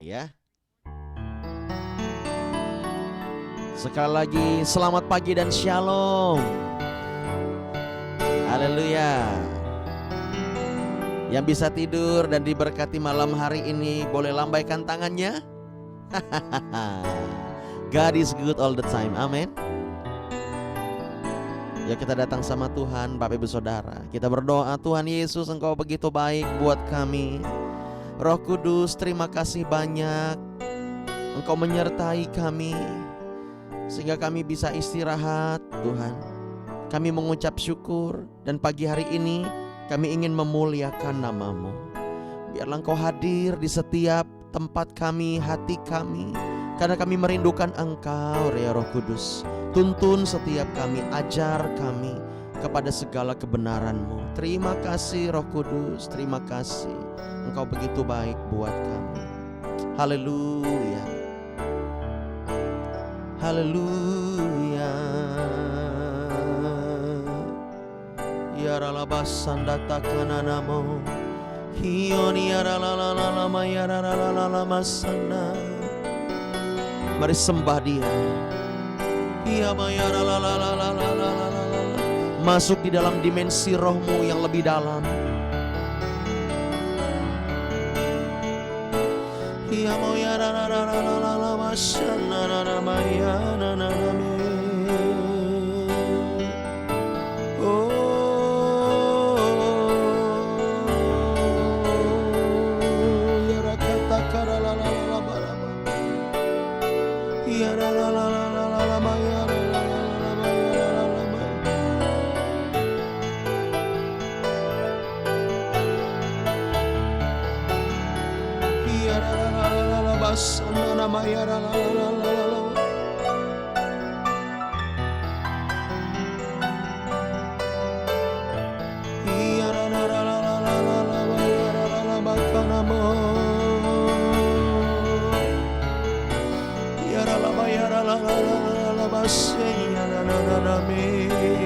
Ya, sekali lagi selamat pagi dan shalom. Haleluya. Yang bisa tidur dan diberkati malam hari ini boleh lambaikan tangannya. God is good all the time. Amin. Ya, kita datang sama Tuhan, Bapak Ibu Saudara. Kita berdoa, Tuhan Yesus, Engkau begitu baik buat kami. Roh Kudus, terima kasih banyak. Engkau menyertai kami sehingga kami bisa istirahat, Tuhan. Kami mengucap syukur dan pagi hari ini kami ingin memuliakan nama-Mu. Biarlah Engkau hadir di setiap tempat kami, hati kami, karena kami merindukan Engkau, ya Roh Kudus. Tuntun setiap kami, ajar kami kepada segala kebenaran-Mu. Terima kasih Roh Kudus, terima kasih. Engkau begitu baik buat kami. Haleluya. Haleluya. Ya ralabasanda takananamo. Hioni ya ralalala ya ralalala sana. Mari sembah Dia. Ya ya ralalala. Masuk di dalam dimensi roh-Mu yang lebih dalam. Ya ya ralalala sana ya naname.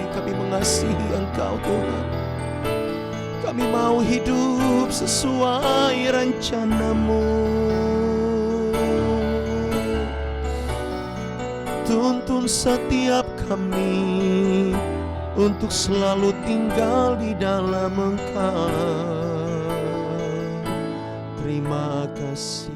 Kami mengasihi Engkau Tuhan. Kami mau hidup sesuai rencana-Mu. Tuntun setiap kami untuk selalu tinggal di dalam Engkau. Terima kasih.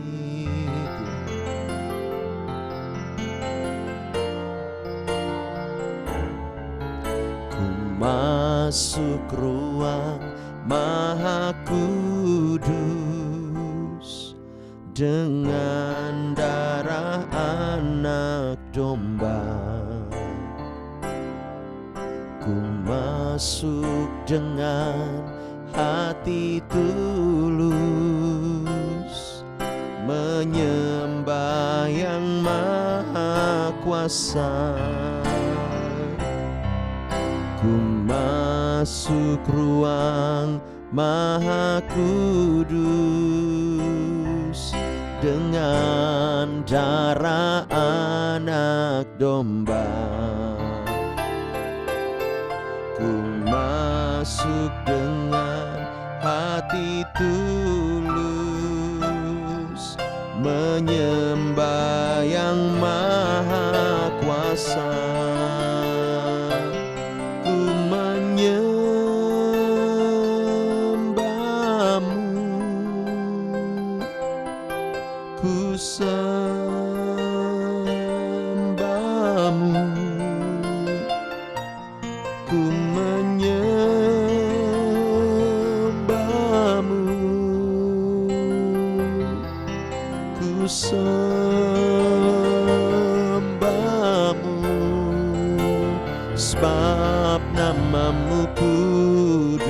Masuk ruang Maha Kudus dengan darah anak domba. Ku masuk dengan hati tulus, menyembah yang Maha Kuasa. Ku masuk ruang Maha Kudus dengan darah anak domba. Ku masuk dengan hati tulus, menyembah yang Maha Kuasa. Sembahmu, ku menyembahmu, ku sembahmu, sebab nama-Mu kudus,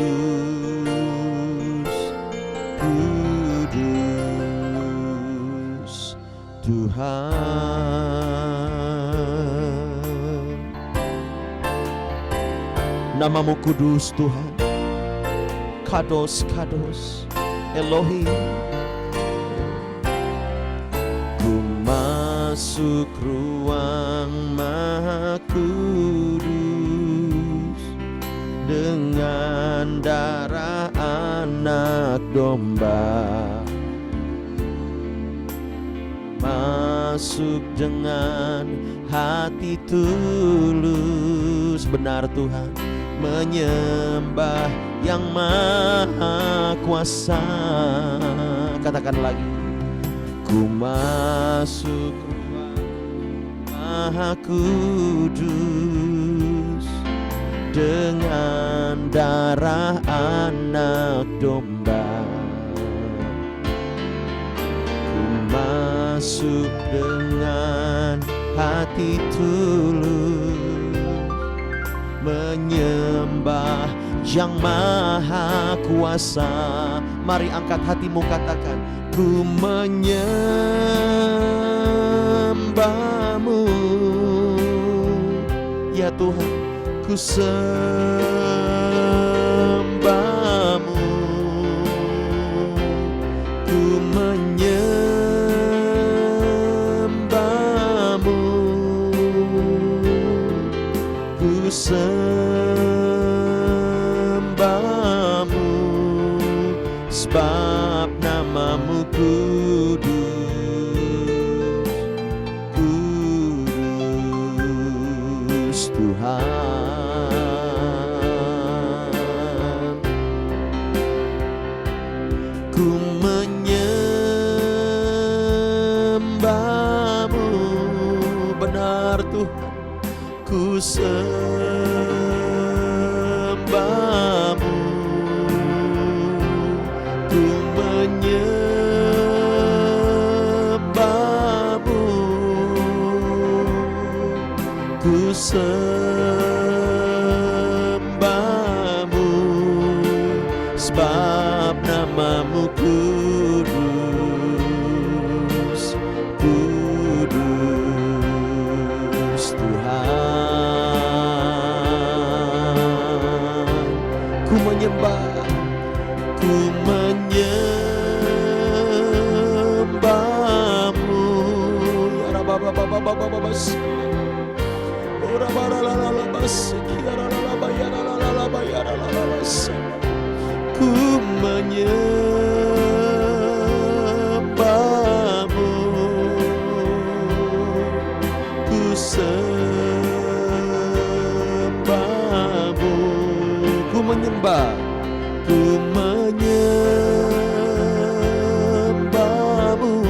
kudus Tuhan. Nama-Mu kudus Tuhan. Kados, kados Elohim. Ku masuk ruang Maha Kudus dengan darah anak domba. masuk dengan hati tulus. Benar Tuhan, menyembah yang maha kuasa. Katakan lagi. Ku masuk ruang maha kudus dengan darah anak domba. Ku masuk dengan hati tulus, menyembah yang maha kuasa. Mari angkat hatimu, katakan, ku menyembahmu ya Tuhan, ku sembahmu, ku menyembahmu, ku sembahmu, sebab namamu kudus, kudus Tuhan. Ku menyembahmu, benar Tuhan, ku sembahmu, ku menyembahmu, ku sembahmu, sebab namamu kudus, kudus Tuhan. Ku menyembah, ku menyembahmu ya Rabababababababas, ora baralalabas, kiaralabayaralabayaralabayaralabas. Ku menyembahmu, ku sembahmu, ku menyembah, ku menyembahmu,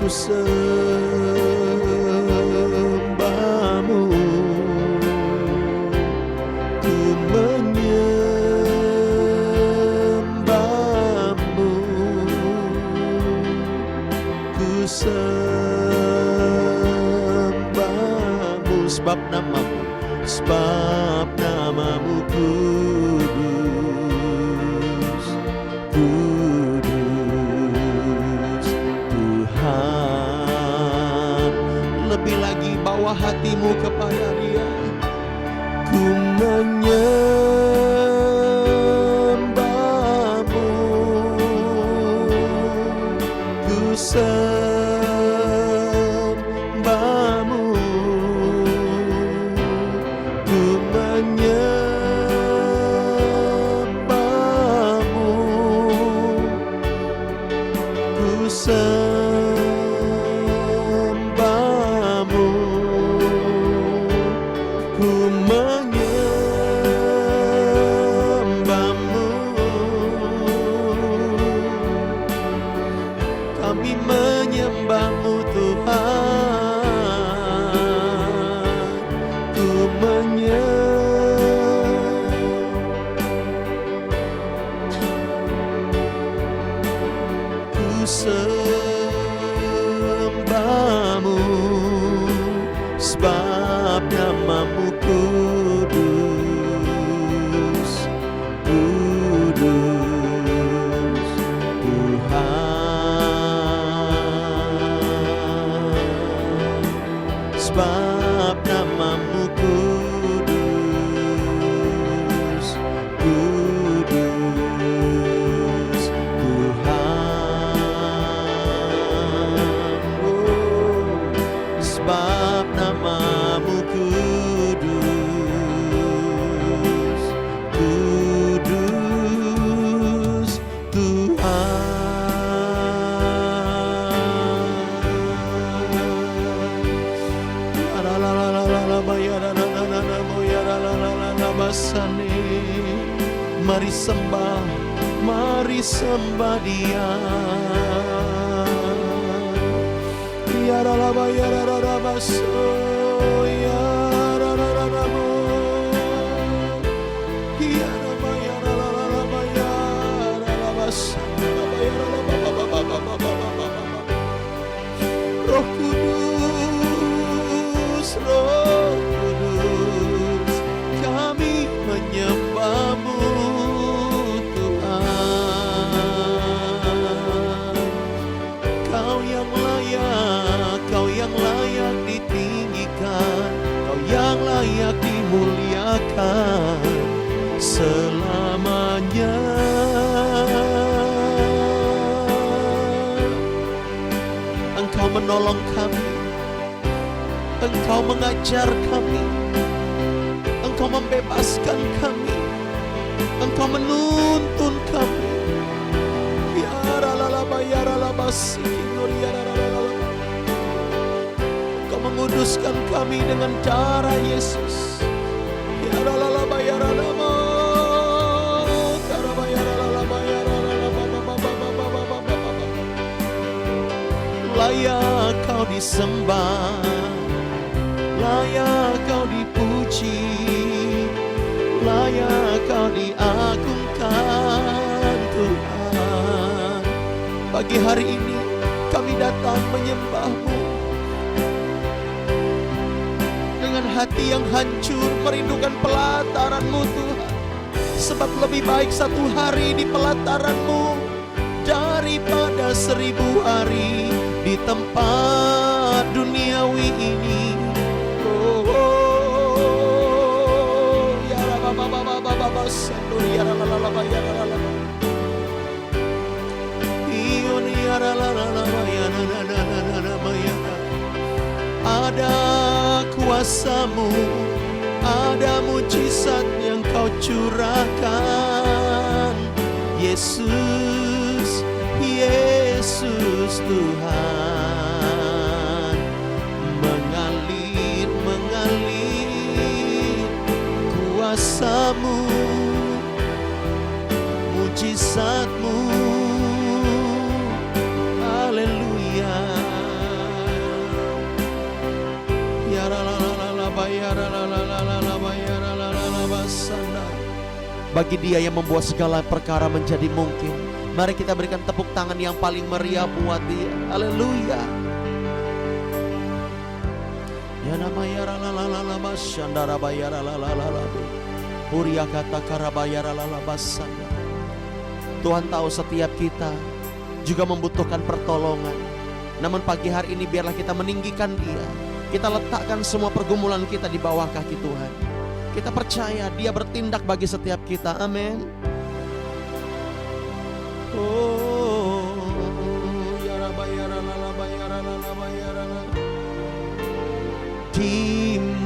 ku sembahmu, ku menyembahmu, ku sembahmu, sebab namamu, sebab namamu kudus, kudus Tuhan. Lebih lagi bawa hatimu kepada Dia. Ku menyembahmu, ku sembahmu, ku menyembahmu, ku sembahmu, ku menyembahmu. Kami menyembahmu Tuhan, ku ku sembahmu, sebab namamu kudus, kudus Tuhan, sebab namamu kudus, kudus Tuhan. Oh, sebab namamu kudus, kudus Tuhan. Mari sembah, mari sembah Dia. Ya ralaba ya ralaba so ya ralaba ya ralaba ya ralaba ya ralaba ya ralaba. Roh Kudus, Roh Kudus, kami menyembah-Mu Tuhan. Kau yang layak, Kau yang layak ditinggikan, Kau yang layak dimuliakan selamanya. Engkau menolong kami, Engkau mengajar kami, Engkau membebaskan kami, Engkau menuntun kami. Ya ralalaba ya ralaba sikinur ya ralalaba. Engkau menguduskan kami dengan darah Yesus. Ya ralalaba ya ralaba karaba ya ralalaba ya ralalaba. Layak Kau disembah, layak Kau dipuji, layak Kau diagungkan Tuhan. Pagi hari ini kami datang menyembah-Mu dengan hati yang hancur, merindukan pelataran-Mu Tuhan. Sebab lebih baik satu hari di pelataran-Mu daripada 1000 hari di tempat duniawi ini. Oh, oh, ya Rabba sandur ya Rabba ya Rabba. Ion ya Rabba ya Rabba ya. Ada kuasa-Mu, ada mujizat yang Kau curahkan. Yesus, Yesus Tuhan, mengalir kuasa-Mu, mujizat-Mu. Haleluya. Ya ralalala ya ralalala ya ralalala sana. Bagi Dia yang membuat segala perkara menjadi mungkin, mari kita berikan tepuk tangan yang paling meriah buat Dia. Haleluya. Ya nama ya ralalala basandara bayara lalalala. Puria kata karabayara lalabasana. Tuhan tahu setiap kita juga membutuhkan pertolongan. Namun pagi hari ini biarlah kita meninggikan Dia. Kita letakkan semua pergumulan kita di bawah kaki Tuhan. Kita percaya Dia bertindak bagi setiap kita. Amin. Oh, ya Rabba ya Rabba ya Rabba ya Rabba. Dimuliakan,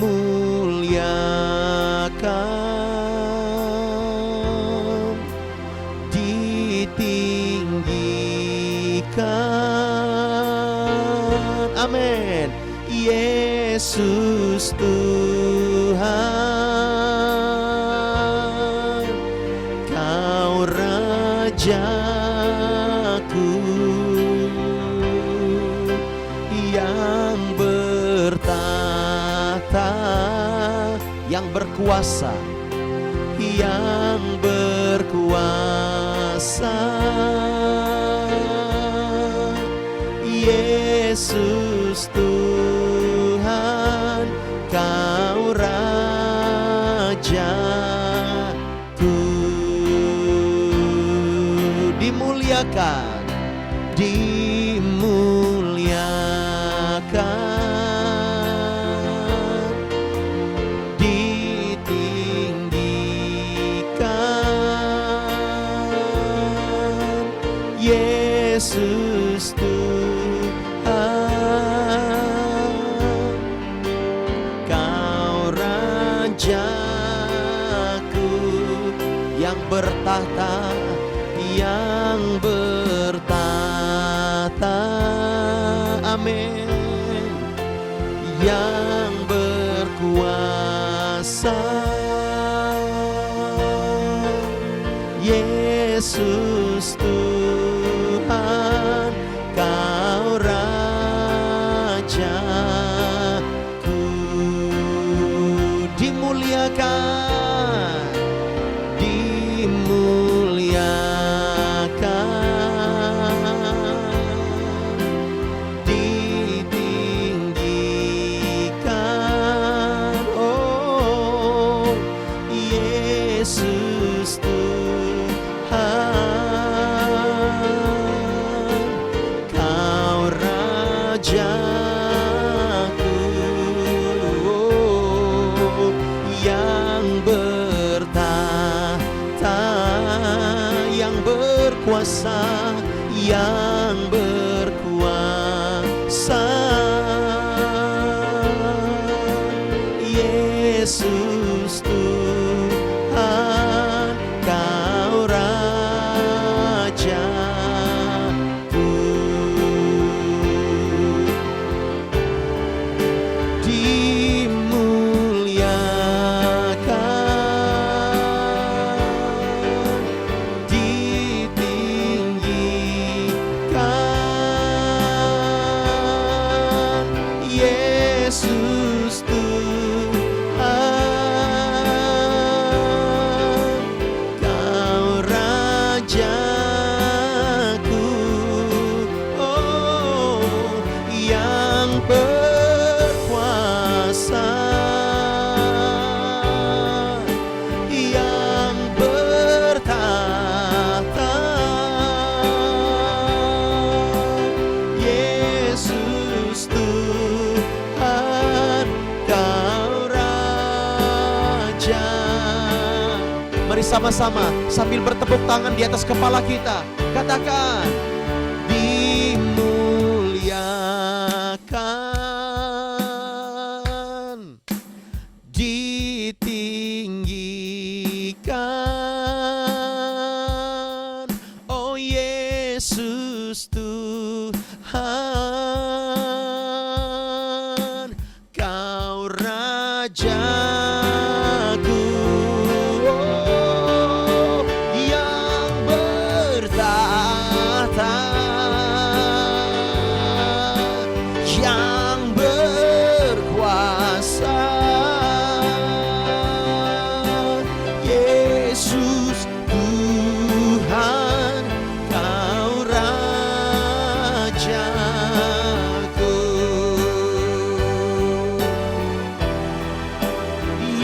ditinggikan. Amin. Yesus Tuhan, Kau Rajaku yang bertahta, yang berkuasa, yang berkuasa. Yesus Tuhan, Kau Rajaku. Dimuliakan, dimuliakan, ditinggikan. Yesus Tuhan, Kau Rajaku yang bertahta, yang bertahta. Amin. Yang berkuasa. yang berkuasa. Yesus Tuhan, Kau Rajaku. Dimuliakan, ditinggikan, Yesus Tuhan, Kau Rajaku. Oh, yang berkuasa, yang bertahta, Yesus Tuhan, Kau Raja. Mari sama-sama sambil bertepuk tangan di atas kepala kita, katakan, dimuliakan, ditinggikan, oh Yesus Tuhan, Kau Rajaku. Oh, yang bertahta, yang berkuasa, Yesus Tuhan, Kau Rajaku.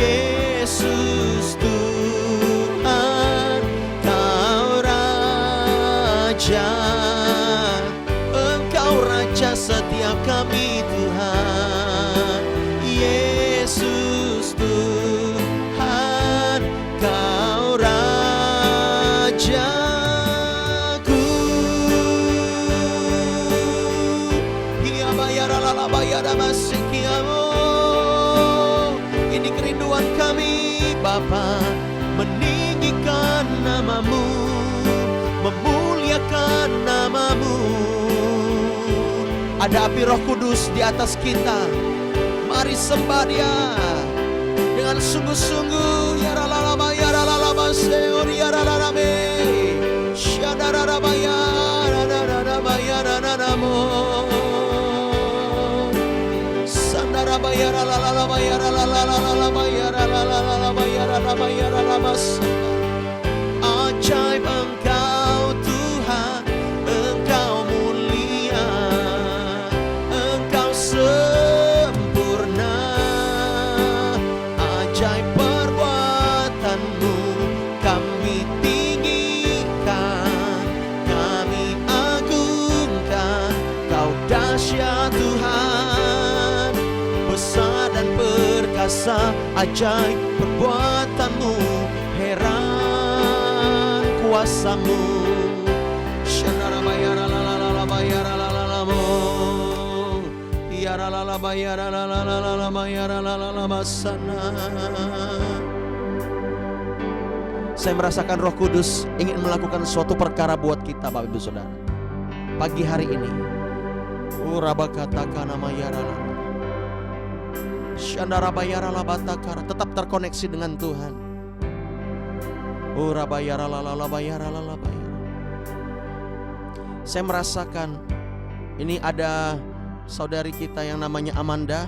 Yesus Tuhan, Kau Raja. Engkau Raja setiap kami Tuhan. Yesus Tuhan, Kau Rajaku. Ia bayar ala bayar masikiamo. Ini kerinduan kami Bapa, meninggikan nama-Mu, memuliakan nama-Mu. Ada api Roh Kudus di atas kita. Mari sembah Dia dengan sungguh-sungguh. Ya ralalaba ya ralalaba seor ya ralalame. Syadararaba ya ralalaba ya ralalamo. Sandaraba ya ralalaba ya ralalaba ya ralalaba ya ralalaba ya ralamas. Ajaib Engkau Tuhan, Engkau mulia, Engkau sempurna. Ajaib perbuatan-Mu kami tinggikan, kami agungkan. Kau dahsyat Tuhan, besar dan perkasa. Ajaib perbuatan-Mu, heran kuasa-Mu. Shandarabaya ralalabaya ralalamo. Ya ralalabaya ralalabaya ralalamasana. Saya merasakan Roh Kudus ingin melakukan suatu perkara buat kita Bapak Ibu Saudara pagi hari ini. Urabakataka namaya ralala. Shandarabaya ralabatakara. Tetap terkoneksi dengan Tuhan. Urabaya ralalabaya ralalabaya. Saya merasakan ini ada saudari kita yang namanya Amanda.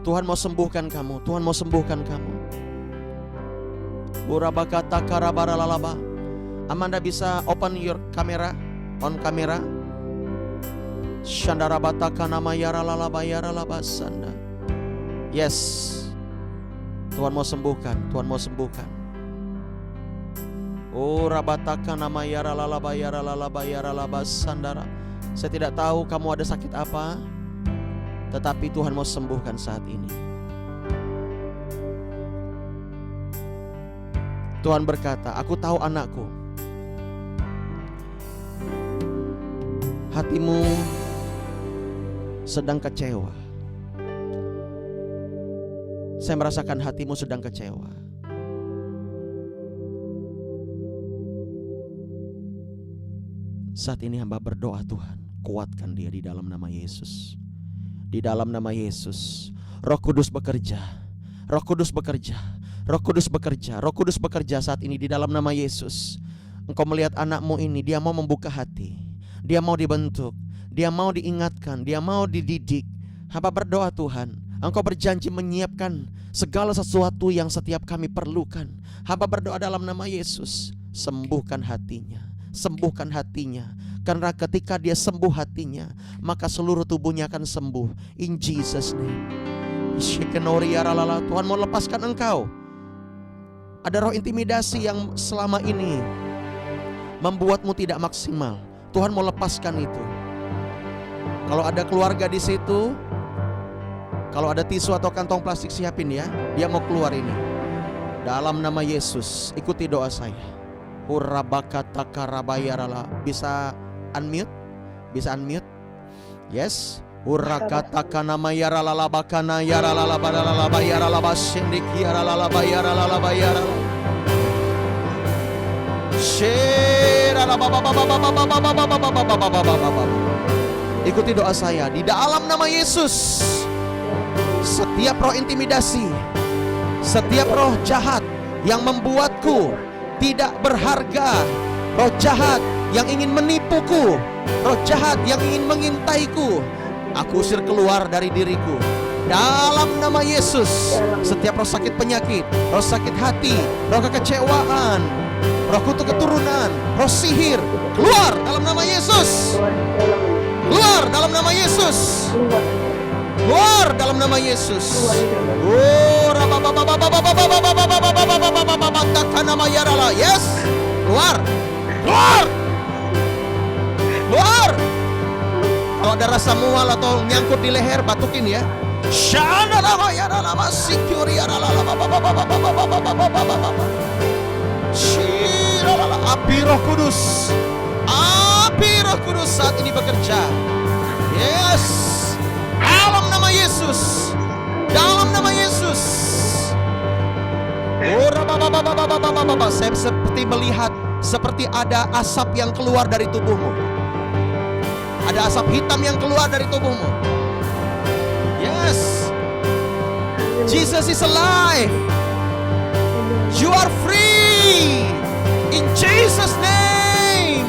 Tuhan mau sembuhkan kamu. Tuhan mau sembuhkan kamu. Urabakataka rabaralaba. Amanda bisa open your camera, on kamera. Shandarabataka namaya ralalabaya ralabasanda. Yes, Tuhan mau sembuhkan, Tuhan mau sembuhkan. Oh rabataka namaya ralalabaya ralalabaya ralabasandara. Saya tidak tahu kamu ada sakit apa, tetapi Tuhan mau sembuhkan saat ini. Tuhan berkata, aku tahu anakku. hatimu sedang kecewa. Saya merasakan hatimu sedang kecewa. Saat ini hamba berdoa, Tuhan, kuatkan dia di dalam nama Yesus. Di dalam nama Yesus, Roh Kudus bekerja. Roh Kudus bekerja. Roh Kudus bekerja. Roh Kudus bekerja saat ini di dalam nama Yesus. Engkau melihat anakmu ini, dia mau membuka hati. Dia mau dibentuk. Dia mau diingatkan. Dia mau dididik. Hamba berdoa, Tuhan, Engkau berjanji menyiapkan segala sesuatu yang setiap kami perlukan. Hamba berdoa dalam nama Yesus, sembuhkan hatinya. Sembuhkan hatinya. Karena ketika dia sembuh hatinya, maka seluruh tubuhnya akan sembuh. In Jesus name. Tuhan mau lepaskan engkau. Ada roh intimidasi yang selama ini membuatmu tidak maksimal. Tuhan mau lepaskan itu. Kalau ada keluarga di situ, kalau ada tisu atau kantong plastik siapin ya. Dia mau keluar ini. Dalam nama Yesus, ikuti doa saya. Bisa unmute? Bisa unmute? Yes. Urakataka mayarala bakana yarala badala bayarala basindik yarala bayarala bayarala. Ikuti doa saya di dalam nama Yesus. Setiap roh intimidasi, setiap roh jahat yang membuatku tidak berharga, roh jahat yang ingin menipuku, roh jahat yang ingin mengintaiku, aku usir keluar dari diriku. Dalam nama Yesus, setiap roh sakit penyakit, roh sakit hati, roh kekecewaan, roh kutuk keturunan, roh sihir, keluar dalam nama Yesus. Keluar dalam nama Yesus. Keluar dalam nama Yesus. Yes. Keluar. Keluar. Keluar. Kalau ada rasa mual atau nyangkut di leher, batukin ya. Api Roh Kudus. Api Roh Kudus saat ini bekerja. Yes. Dalam nama Yesus. Dalam nama Yesus. Saya seperti melihat seperti ada asap yang keluar dari tubuhmu. Ada asap hitam yang keluar dari tubuhmu. Yes. Jesus is alive. You are free. In Jesus name.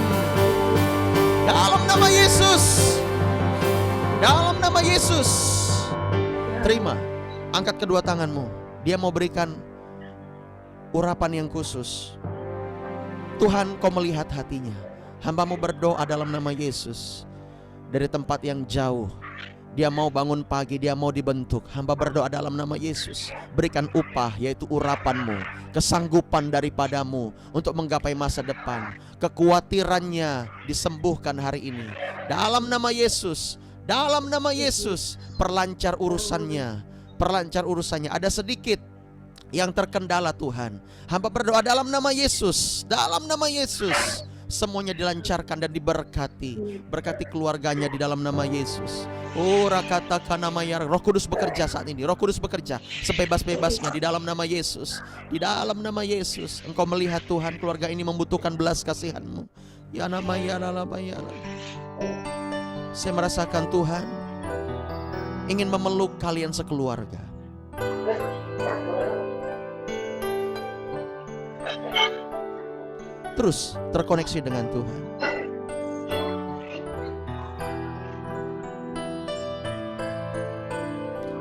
Dalam nama Yesus. Dalam nama Yesus. Terima. Angkat kedua tanganmu. Dia mau berikan urapan yang khusus. Tuhan, Kau melihat hatinya. Hamba-Mu berdoa dalam nama Yesus. Dari tempat yang jauh, dia mau bangun pagi, dia mau dibentuk. Hamba berdoa dalam nama Yesus. Berikan upah, yaitu urapan-Mu, kesanggupan daripadamu untuk menggapai masa depan. Kekhawatirannya disembuhkan hari ini. Dalam nama Yesus. Dalam nama Yesus, perlancar urusannya. Perlancar urusannya. Ada sedikit yang terkendala, Tuhan. Hamba berdoa dalam nama Yesus. Dalam nama Yesus, semuanya dilancarkan dan diberkati. Berkati keluarganya di dalam nama Yesus. Oh, rakatakan namanya. Roh Kudus bekerja saat ini. Roh Kudus bekerja sebebas-bebasnya di dalam nama Yesus. Di dalam nama Yesus. Engkau melihat, Tuhan, keluarga ini membutuhkan belas kasihan-Mu. Ya nama ya lalaba ya. Saya merasakan Tuhan ingin memeluk kalian sekeluarga. Terus terkoneksi dengan Tuhan.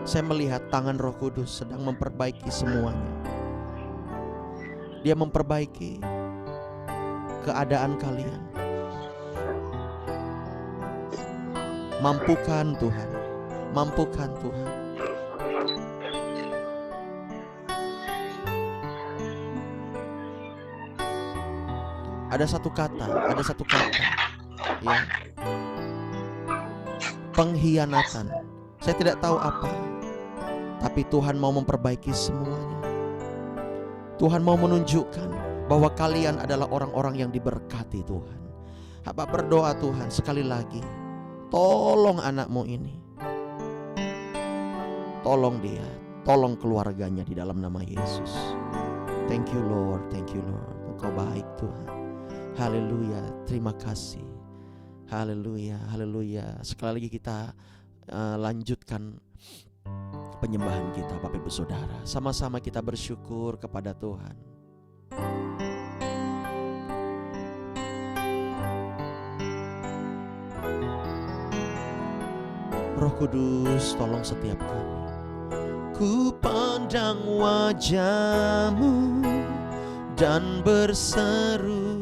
Saya melihat tangan Roh Kudus sedang memperbaiki semuanya. Dia memperbaiki keadaan kalian. Mampukan Tuhan. Mampukan Tuhan. Ada satu kata ya. Pengkhianatan. Saya tidak tahu apa, tapi Tuhan mau memperbaiki semuanya. Tuhan mau menunjukkan bahwa kalian adalah orang-orang yang diberkati Tuhan. Hamba berdoa Tuhan sekali lagi, tolong anakmu ini, tolong dia, tolong keluarganya di dalam nama Yesus. Thank you Lord, thank you Lord. Engkau baik Tuhan. Haleluya, terima kasih. Haleluya, haleluya. Sekali lagi kita lanjutkan penyembahan kita Bapak Ibu Saudara. Sama-sama kita bersyukur kepada Tuhan. Roh Kudus, tolong setiap kami. Ku pandang wajah-Mu dan berseru,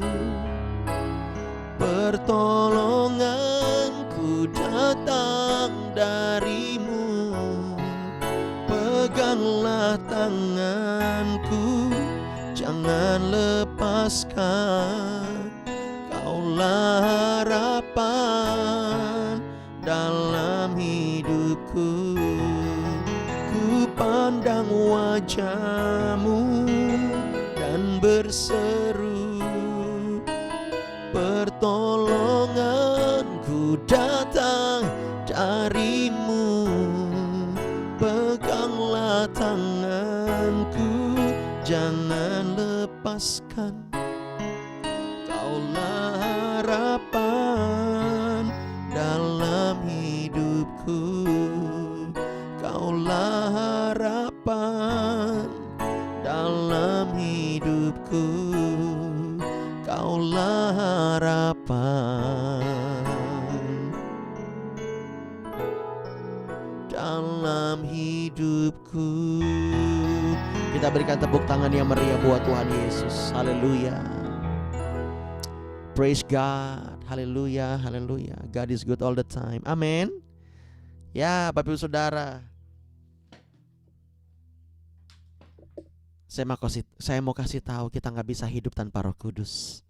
pertolonganku datang dari-Mu. Peganglah tanganku, jangan lepaskan. Kaulah harapan dalam hidupku. Ku pandang wajah-Mu dan berseru, pertolonganku datang dari-Mu. Peganglah tanganku, jangan lepaskan. Kaulah harapan dalam hidupku. Kaulah harapan dalam hidupku. Kaulah harapan dalam hidupku. Kita berikan tepuk tangan yang meriah buat Tuhan Yesus. Haleluya. Praise God. Haleluya, haleluya. God is good all the time. Amin. Ya, Bapak Ibu Saudara, saya mau kasih tahu, kita gak bisa hidup tanpa Roh Kudus.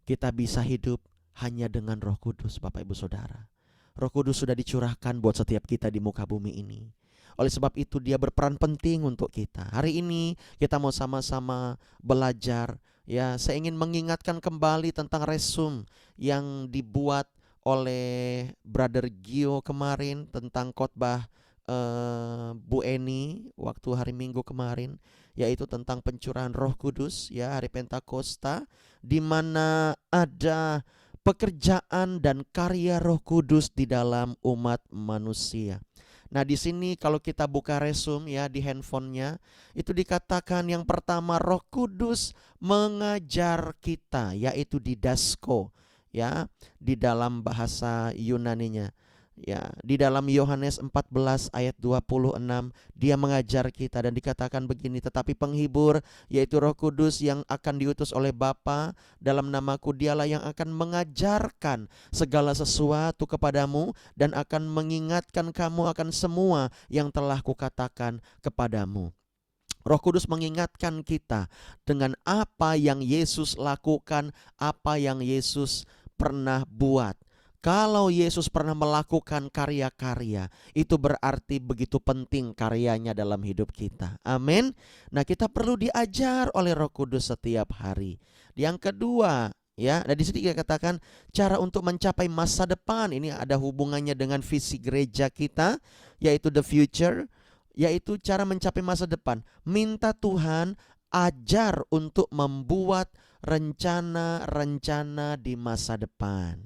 Kita bisa hidup hanya dengan Roh Kudus, Bapak Ibu Saudara. Roh Kudus sudah dicurahkan buat setiap kita di muka bumi ini. Oleh sebab itu dia berperan penting untuk kita. Hari ini kita mau sama-sama belajar. Ya, saya ingin mengingatkan kembali tentang resume yang dibuat oleh Brother Gio kemarin tentang khotbah Bu Eni waktu hari Minggu kemarin, yaitu tentang pencurahan Roh Kudus, ya, hari Pentakosta, di mana ada pekerjaan dan karya Roh Kudus di dalam umat manusia. Nah, di sini kalau kita buka resume ya di handphonenya, itu dikatakan yang pertama, Roh Kudus mengajar kita, yaitu didasko, ya, di dalam bahasa Yunaninya. Ya, di dalam Yohanes 14 ayat 26 dia mengajar kita dan dikatakan begini, tetapi penghibur yaitu Roh Kudus yang akan diutus oleh Bapa dalam namaku, dialah yang akan mengajarkan segala sesuatu kepadamu dan akan mengingatkan kamu akan semua yang telah kukatakan kepadamu. Roh Kudus mengingatkan kita dengan apa yang Yesus lakukan, apa yang Yesus pernah buat. Kalau Yesus pernah melakukan karya-karya, itu berarti begitu penting karyanya dalam hidup kita. Amin. Nah, kita perlu diajar oleh Roh Kudus setiap hari. Yang kedua, ya, dan di sini kita katakan cara untuk mencapai masa depan. Ini ada hubungannya dengan visi gereja kita, yaitu the future, yaitu cara mencapai masa depan. Minta Tuhan ajar untuk membuat rencana-rencana di masa depan.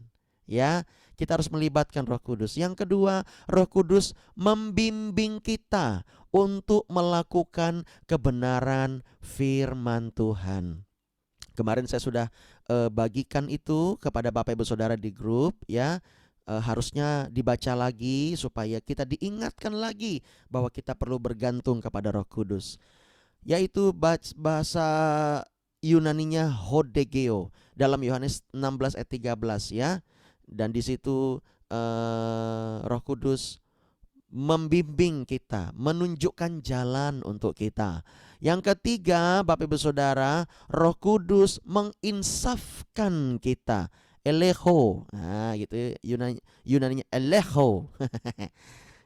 Ya, kita harus melibatkan Roh Kudus. Yang kedua, Roh Kudus membimbing kita untuk melakukan kebenaran firman Tuhan. Kemarin saya sudah bagikan itu kepada Bapak Ibu Saudara di grup, ya. Harusnya dibaca lagi supaya kita diingatkan lagi bahwa kita perlu bergantung kepada Roh Kudus. Yaitu bahasa Yunaninya hodegeo dalam Yohanes 16 ayat 13, ya. Dan di situ Roh Kudus membimbing kita, menunjukkan jalan untuk kita. Yang ketiga, Bapak Ibu Saudara, Roh Kudus menginsafkan kita. Eleho, nah gitu, Yunaninya eleho.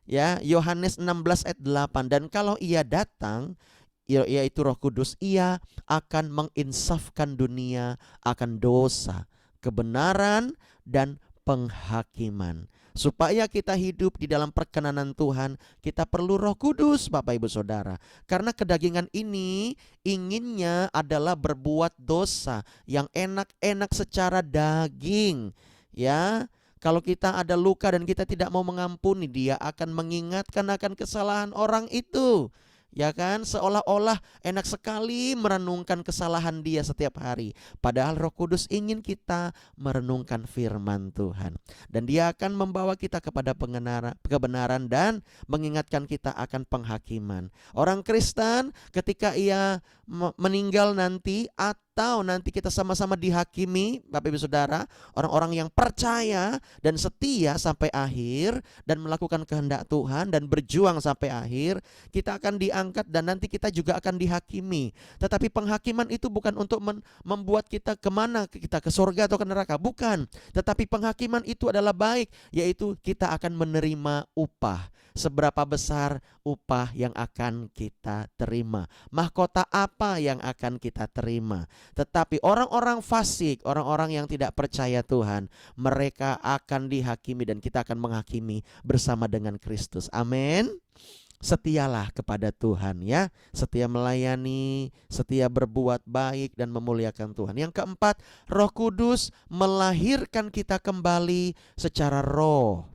Ya, Yohanes 16 ayat 8. Dan kalau ia datang, yaitu Roh Kudus, ia akan menginsafkan dunia akan dosa, kebenaran, dan penghakiman. Supaya kita hidup di dalam perkenanan Tuhan, kita perlu Roh Kudus, Bapak Ibu Saudara. Karena kedagingan ini inginnya adalah berbuat dosa yang enak-enak secara daging. Ya, kalau kita ada luka dan kita tidak mau mengampuni, Dia akan mengingatkan akan kesalahan orang itu. Ya kan, seolah-olah enak sekali merenungkan kesalahan dia setiap hari. Padahal Roh Kudus ingin kita merenungkan firman Tuhan. Dan Dia akan membawa kita kepada kebenaran dan mengingatkan kita akan penghakiman. Orang Kristen ketika ia meninggal nanti atau nanti kita sama-sama dihakimi, Bapak Ibu Saudara, orang-orang yang percaya dan setia sampai akhir dan melakukan kehendak Tuhan dan berjuang sampai akhir, kita akan diangkat dan nanti kita juga akan dihakimi. Tetapi penghakiman itu bukan untuk membuat kita kemana, kita ke surga atau ke neraka, bukan. Tetapi penghakiman itu adalah baik, yaitu kita akan menerima upah. Seberapa besar upah yang akan kita terima, mahkota apa yang akan kita terima. Tetapi orang-orang fasik, orang-orang yang tidak percaya Tuhan, mereka akan dihakimi dan kita akan menghakimi bersama dengan Kristus. Amin. Setialah kepada Tuhan ya, setia melayani, setia berbuat baik dan memuliakan Tuhan. Yang keempat, Roh Kudus melahirkan kita kembali secara roh.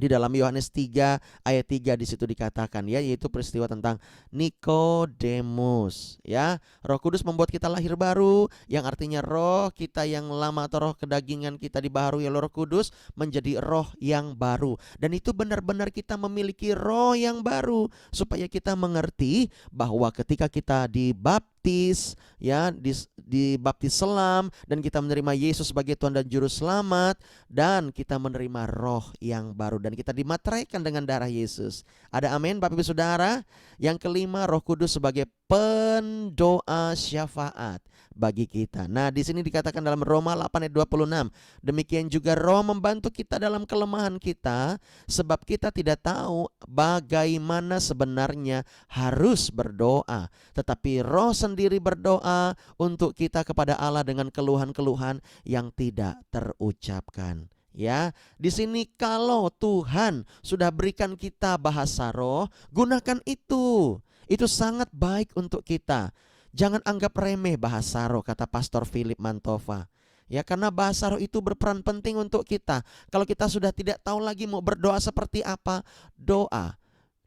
Di dalam Yohanes 3 ayat 3 di situ dikatakan ya, yaitu peristiwa tentang Nikodemus ya. Roh Kudus membuat kita lahir baru, yang artinya roh kita yang lama atau roh kedagingan kita dibaharui oleh Roh Kudus menjadi roh yang baru. Dan itu benar-benar kita memiliki roh yang baru supaya kita mengerti bahwa ketika kita dibaptis ya, dibaptis selam dan kita menerima Yesus sebagai Tuhan dan Juru Selamat, dan kita menerima roh yang baru dan kita dimateraikan dengan darah Yesus. Ada amin Bapak Ibu Saudara. Yang kelima, Roh Kudus sebagai pendoa syafaat bagi kita. Nah, di sini dikatakan dalam Roma 8 ayat 26, demikian juga Roh membantu kita dalam kelemahan kita, sebab kita tidak tahu bagaimana sebenarnya harus berdoa, tetapi Roh sendiri berdoa untuk kita kepada Allah dengan keluhan-keluhan yang tidak terucapkan. Ya, di sini kalau Tuhan sudah berikan kita bahasa roh, gunakan itu. Itu sangat baik untuk kita. Jangan anggap remeh bahasa roh, kata Pastor Philip Mantova. Ya, karena bahasa roh itu berperan penting untuk kita. Kalau kita sudah tidak tahu lagi mau berdoa seperti apa, doa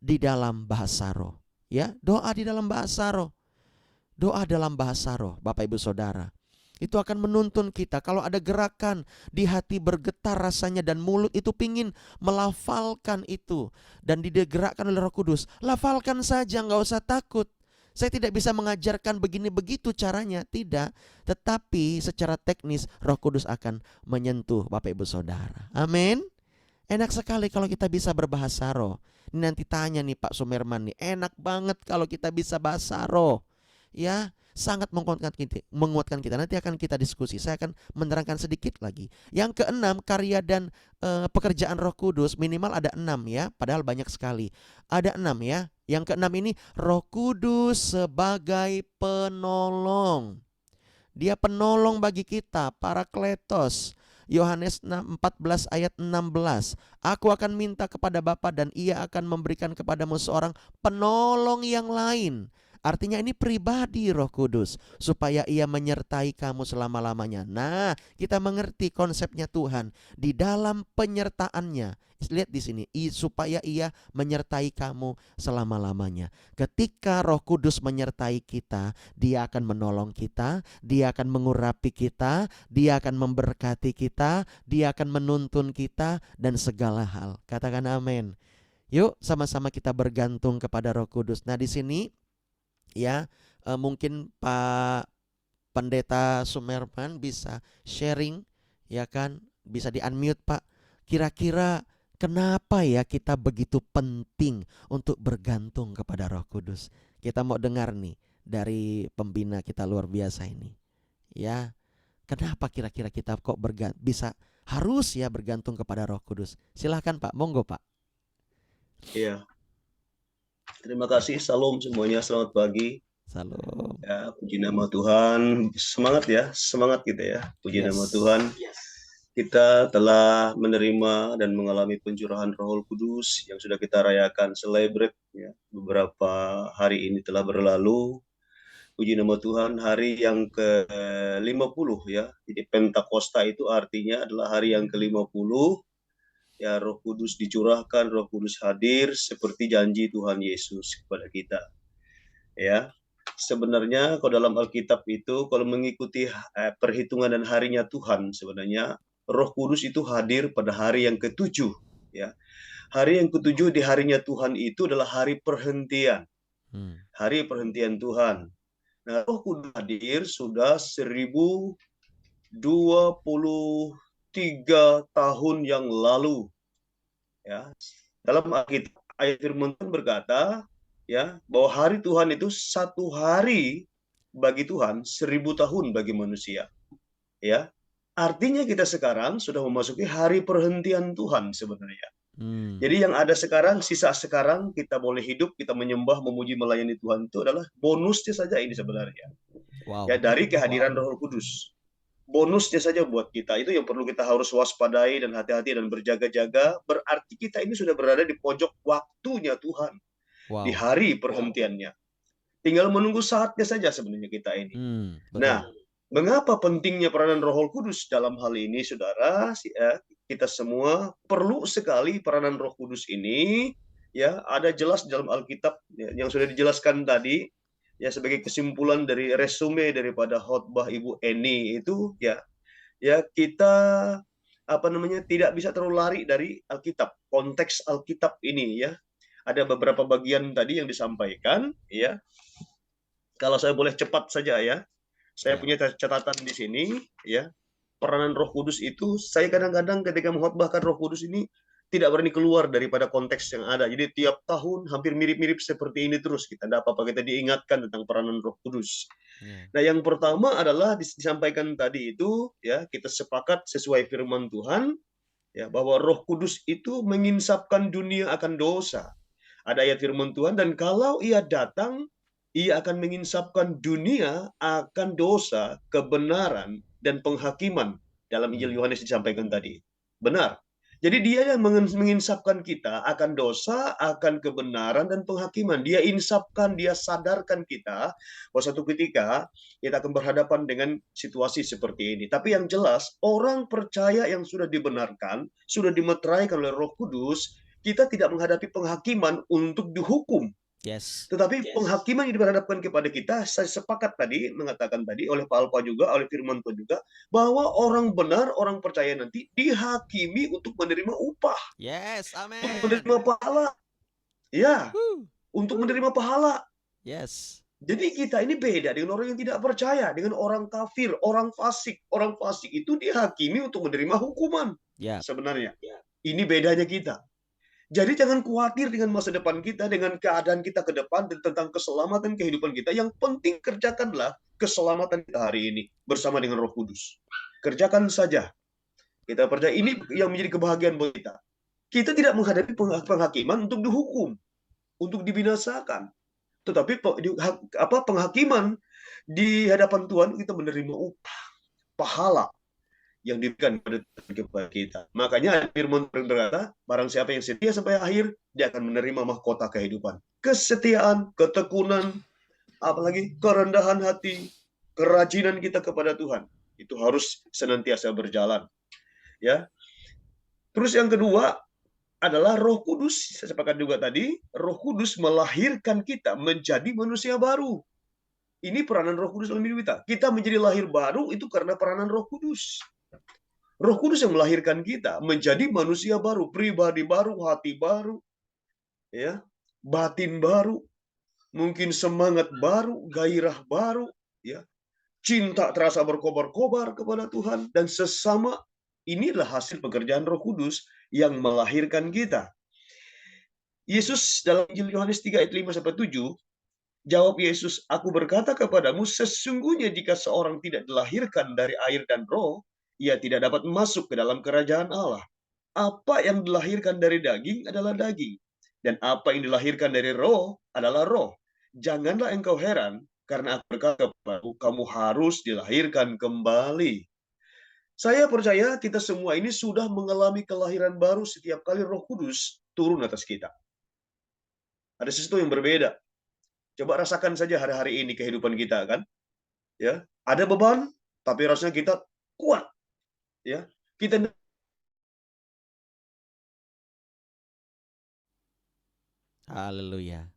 di dalam bahasa roh. Ya, doa di dalam bahasa roh. Doa dalam bahasa roh, Bapak Ibu Saudara. Itu akan menuntun kita. Kalau ada gerakan di hati bergetar rasanya dan mulut itu pingin melafalkan itu dan digerakkan oleh Roh Kudus, lafalkan saja, nggak usah takut. Saya tidak bisa mengajarkan begini begitu caranya, tidak. Tetapi secara teknis Roh Kudus akan menyentuh Bapak Ibu Saudara. Amin. Enak sekali kalau kita bisa berbahasa roh. Ini nanti tanya nih Pak Sumerman nih, enak banget kalau kita bisa bahasa roh. Ya, sangat menguatkan kita. Nanti akan kita diskusi. Saya akan menerangkan sedikit lagi. Yang keenam, karya dan pekerjaan Roh Kudus minimal ada 6 ya. Padahal banyak sekali. Ada 6 ya. Yang keenam ini Roh Kudus sebagai penolong. Dia penolong bagi kita, Parakletos. Yohanes 14 ayat 16. Aku akan minta kepada Bapa dan Ia akan memberikan kepadamu seorang penolong yang lain. Artinya ini pribadi Roh Kudus, supaya Ia menyertai kamu selama-lamanya. Nah, kita mengerti konsepnya Tuhan di dalam penyertaannya. Lihat di sini, supaya Ia menyertai kamu selama-lamanya. Ketika Roh Kudus menyertai kita, Dia akan menolong kita, Dia akan mengurapi kita, Dia akan memberkati kita, Dia akan menuntun kita dan segala hal. Katakan amin. Yuk sama-sama kita bergantung kepada Roh Kudus. Nah, di sini ya, mungkin Pak Pendeta Sumerman bisa sharing, ya kan, bisa di-unmute Pak. Kira-kira kenapa ya kita begitu penting untuk bergantung kepada Roh Kudus? Kita mau dengar nih dari pembina kita luar biasa ini. Ya, kenapa kira-kira kita kok harus ya bergantung kepada Roh Kudus? Silahkan Pak, monggo Pak. Iya. Terima kasih, salam semuanya, selamat pagi. Salam. Ya, puji nama Tuhan. Semangat ya, semangat kita ya. Puji nama Yes. Tuhan. Kita telah menerima dan mengalami pencurahan Roh Kudus yang sudah kita rayakan, celebrate ya. Beberapa hari ini telah berlalu. Puji nama Tuhan, hari yang ke-50 ya. Jadi Pentakosta itu artinya adalah hari yang ke-50. Ya, Roh Kudus dicurahkan, Roh Kudus hadir seperti janji Tuhan Yesus kepada kita. Ya, sebenarnya kalau dalam Alkitab itu kalau mengikuti perhitungan dan harinya Tuhan, sebenarnya Roh Kudus itu hadir pada hari yang ketujuh. Ya, hari yang ketujuh di harinya Tuhan itu adalah hari perhentian, hari perhentian Tuhan. Nah, Roh Kudus hadir sudah 1023 tahun yang lalu. Ya, dalam Alkitab ayat firman Tuhan berkata, ya, bahwa hari Tuhan itu satu hari bagi Tuhan, 1000 tahun bagi manusia. Ya, artinya kita sekarang sudah memasuki hari perhentian Tuhan sebenarnya. Jadi yang ada sekarang, sisa sekarang kita boleh hidup, kita menyembah, memuji, melayani Tuhan itu adalah bonusnya saja ini sebenarnya. Wow. Ya, dari kehadiran Roh Kudus. Bonusnya saja buat kita. Itu yang perlu kita harus waspadai dan hati-hati dan berjaga-jaga. Berarti kita ini sudah berada di pojok waktunya Tuhan. Di Wow. hari perhentiannya. Tinggal menunggu saatnya saja sebenarnya kita ini. Betul. Nah, mengapa pentingnya peranan Roh Kudus dalam hal ini, saudara? Kita semua perlu sekali peranan Roh Kudus ini. Ya, ada jelas dalam Alkitab yang sudah dijelaskan tadi. Ya, sebagai kesimpulan dari resume daripada khotbah Ibu Eni itu, ya kita tidak bisa terlalu lari dari Alkitab, konteks Alkitab ini ya. Ada beberapa bagian tadi yang disampaikan ya. Kalau saya boleh cepat saja ya. Saya punya catatan di sini ya. Peranan Roh Kudus itu saya kadang-kadang ketika mengkhotbahkan Roh Kudus ini tidak berani keluar daripada konteks yang ada. Jadi tiap tahun hampir mirip-mirip seperti ini terus kita. Tidak apa-apa kita diingatkan tentang peranan Roh Kudus. Nah, yang pertama adalah disampaikan tadi itu ya, kita sepakat sesuai firman Tuhan ya, bahwa Roh Kudus itu menginsapkan dunia akan dosa. Ada ayat firman Tuhan, dan kalau ia datang, ia akan menginsapkan dunia akan dosa, kebenaran, dan penghakiman. Dalam Injil Yohanes disampaikan tadi. Benar. Jadi dia yang menginsapkan kita akan dosa, akan kebenaran, dan penghakiman. Dia insapkan, dia sadarkan kita bahwa suatu ketika kita akan berhadapan dengan situasi seperti ini. Tapi yang jelas, orang percaya yang sudah dibenarkan, sudah dimeteraikan oleh Roh Kudus, kita tidak menghadapi penghakiman untuk dihukum. Yes. Tetapi penghakiman yang diperhadapkan kepada kita, saya sepakat tadi, mengatakan tadi oleh Pak Alpa juga, oleh firman Tuhan juga, bahwa orang benar, orang percaya nanti dihakimi untuk menerima upah. Yes, amen. Untuk menerima pahala. Ya, untuk menerima pahala. Yes. Jadi kita ini beda dengan orang yang tidak percaya, dengan orang kafir, orang fasik. Orang fasik itu dihakimi untuk menerima hukuman. Sebenarnya. Ini bedanya kita. Jadi jangan khawatir dengan masa depan kita, dengan keadaan kita ke depan, dan tentang keselamatan kehidupan kita. Yang penting kerjakanlah keselamatan kita hari ini bersama dengan Roh Kudus. Kerjakan saja. Kita percaya ini yang menjadi kebahagiaan buat kita. Kita tidak menghadapi penghakiman untuk dihukum, untuk dibinasakan. Tetapi penghakiman di hadapan Tuhan kita menerima upah, pahala yang diberikan kepada kita. Makanya firman Tuhan berkata, barang siapa yang setia sampai akhir, dia akan menerima mahkota kehidupan. Kesetiaan, ketekunan, apalagi kerendahan hati, kerajinan kita kepada Tuhan, itu harus senantiasa berjalan. Ya. Terus yang kedua adalah Roh Kudus. Saya sepakat juga tadi, Roh Kudus melahirkan kita menjadi manusia baru. Ini peranan Roh Kudus dalam hidup kita. Kita menjadi lahir baru itu karena peranan Roh Kudus. Roh Kudus yang melahirkan kita menjadi manusia baru, pribadi baru, hati baru, ya, batin baru, mungkin semangat baru, gairah baru, ya, cinta terasa berkobar-kobar kepada Tuhan, dan sesama. Inilah hasil pekerjaan Roh Kudus yang melahirkan kita. Yesus dalam Injil Yohanes 3 ayat 5-7, jawab Yesus, aku berkata kepadamu, sesungguhnya jika seorang tidak dilahirkan dari air dan roh, ia tidak dapat masuk ke dalam kerajaan Allah. Apa yang dilahirkan dari daging adalah daging, dan apa yang dilahirkan dari roh adalah roh. Janganlah engkau heran Karena aku berkata kepadamu, kamu harus dilahirkan kembali. Saya percaya kita semua ini sudah mengalami kelahiran baru setiap kali Roh Kudus turun atas kita. Ada sesuatu yang berbeda. Coba rasakan saja hari-hari ini kehidupan kita, kan? Ya, ada beban, tapi rasanya kita kuat. Ya, kita Haleluya.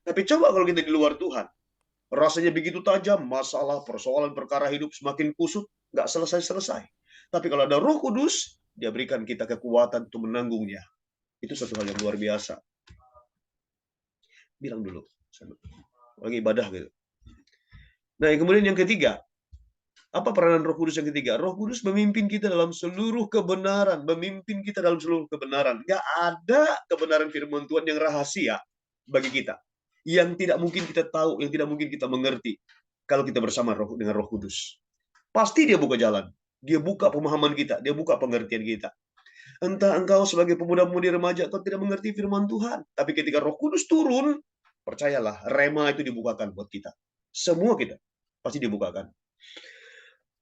Tapi coba kalau kita di luar Tuhan, rasanya begitu tajam, masalah, persoalan, perkara hidup semakin kusut, nggak selesai-selesai. Tapi kalau ada Roh Kudus, dia berikan kita kekuatan untuk menanggungnya. Itu sesuatu hal yang luar biasa. Bilang dulu, lagi ibadah gitu. Nah, kemudian yang ketiga, apa peranan Roh Kudus yang ketiga? Roh Kudus memimpin kita dalam seluruh kebenaran, memimpin kita dalam seluruh kebenaran. Nggak ada kebenaran firman Tuhan yang rahasia bagi kita, yang tidak mungkin kita tahu, yang tidak mungkin kita mengerti kalau kita bersama dengan Roh Kudus. Pasti dia buka jalan, dia buka pemahaman kita, dia buka pengertian kita. Entah engkau sebagai pemuda-pemudi remaja, kau tidak mengerti firman Tuhan, tapi ketika Roh Kudus turun, percayalah, rema itu dibukakan buat kita. Semua kita pasti dibukakan.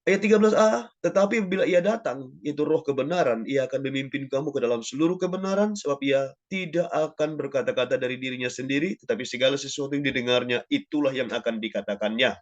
Ayat 13a, tetapi bila ia datang, yaitu Roh kebenaran, ia akan memimpin kamu ke dalam seluruh kebenaran, sebab ia tidak akan berkata-kata dari dirinya sendiri, tetapi segala sesuatu yang didengarnya, itulah yang akan dikatakannya.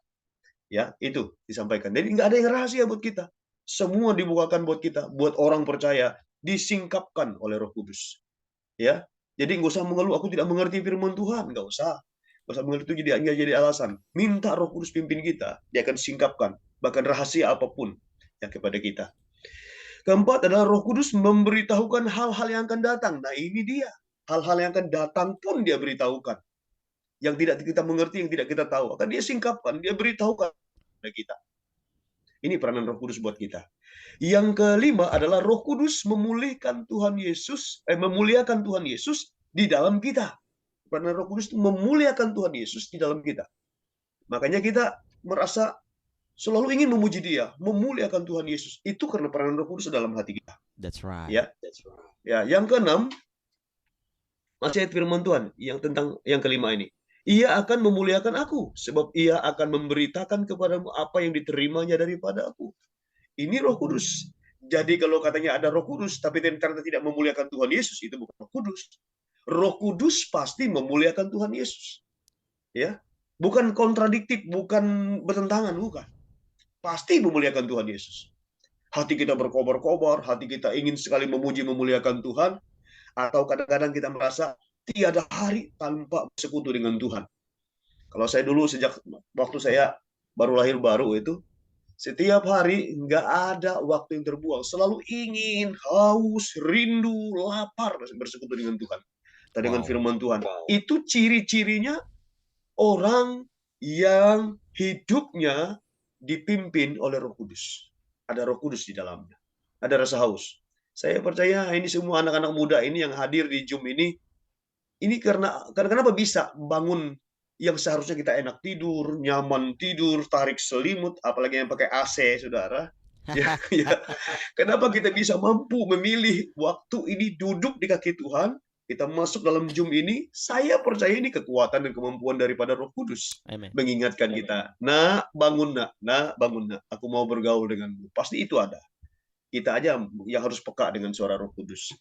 Ya, itu disampaikan. Jadi nggak ada yang rahasia buat kita. Semua dibukakan buat kita, buat orang percaya, disingkapkan oleh Roh Kudus. Ya, jadi nggak usah mengeluh, aku tidak mengerti firman Tuhan, nggak usah. Nggak usah mengeluh, itu jadi alasan. Minta Roh Kudus pimpin kita, dia akan singkapkan bahkan rahasia apapun yang kepada kita. Keempat adalah Roh Kudus memberitahukan hal-hal yang akan datang. Nah, ini dia. Hal-hal yang akan datang pun dia beritahukan. Yang tidak kita mengerti, yang tidak kita tahu, akan dia singkapkan, dia beritahukan kepada kita. Ini peranan Roh Kudus buat kita. Yang kelima adalah Roh Kudus memuliakan Tuhan Yesus di dalam kita. Peranan Roh Kudus memuliakan Tuhan Yesus di dalam kita. Makanya kita merasa selalu ingin memuji Dia, memuliakan Tuhan Yesus. Itu karena peranan Roh Kudus dalam hati kita. That's right. Ya. Ya, yang keenam, masih ayat firman Tuhan yang tentang yang kelima ini. Ia akan memuliakan aku, sebab ia akan memberitakan kepadamu apa yang diterimanya daripada aku. Ini Roh Kudus. Jadi kalau katanya ada Roh Kudus, tapi ternyata tidak memuliakan Tuhan Yesus, itu bukan Roh Kudus. Roh Kudus pasti memuliakan Tuhan Yesus. Ya, bukan kontradiktif, bukan bertentangan, bukan. Pasti memuliakan Tuhan Yesus. Hati kita berkobar-kobar, hati kita ingin sekali memuji memuliakan Tuhan, atau kadang-kadang kita merasa tiada hari tanpa bersekutu dengan Tuhan. Kalau saya dulu sejak waktu saya baru lahir itu, setiap hari nggak ada waktu yang terbuang. Selalu ingin, haus, rindu, lapar bersekutu dengan Tuhan. Dan dengan firman Tuhan. Itu ciri-cirinya orang yang hidupnya dipimpin oleh Roh Kudus. Ada Roh Kudus di dalamnya. Ada rasa haus. Saya percaya ini semua anak-anak muda ini yang hadir di Zoom ini karena kenapa bisa bangun yang seharusnya kita enak tidur, nyaman tidur, tarik selimut, apalagi yang pakai AC, saudara. Ya. Kenapa kita bisa mampu memilih waktu ini duduk di kaki Tuhan, kita masuk dalam Zoom ini, saya percaya ini kekuatan dan kemampuan daripada Roh Kudus. Amen. Mengingatkan kita, nak bangun nak bangun nak, aku mau bergaul denganmu. Pasti itu ada. Kita aja yang harus peka dengan suara Roh Kudus.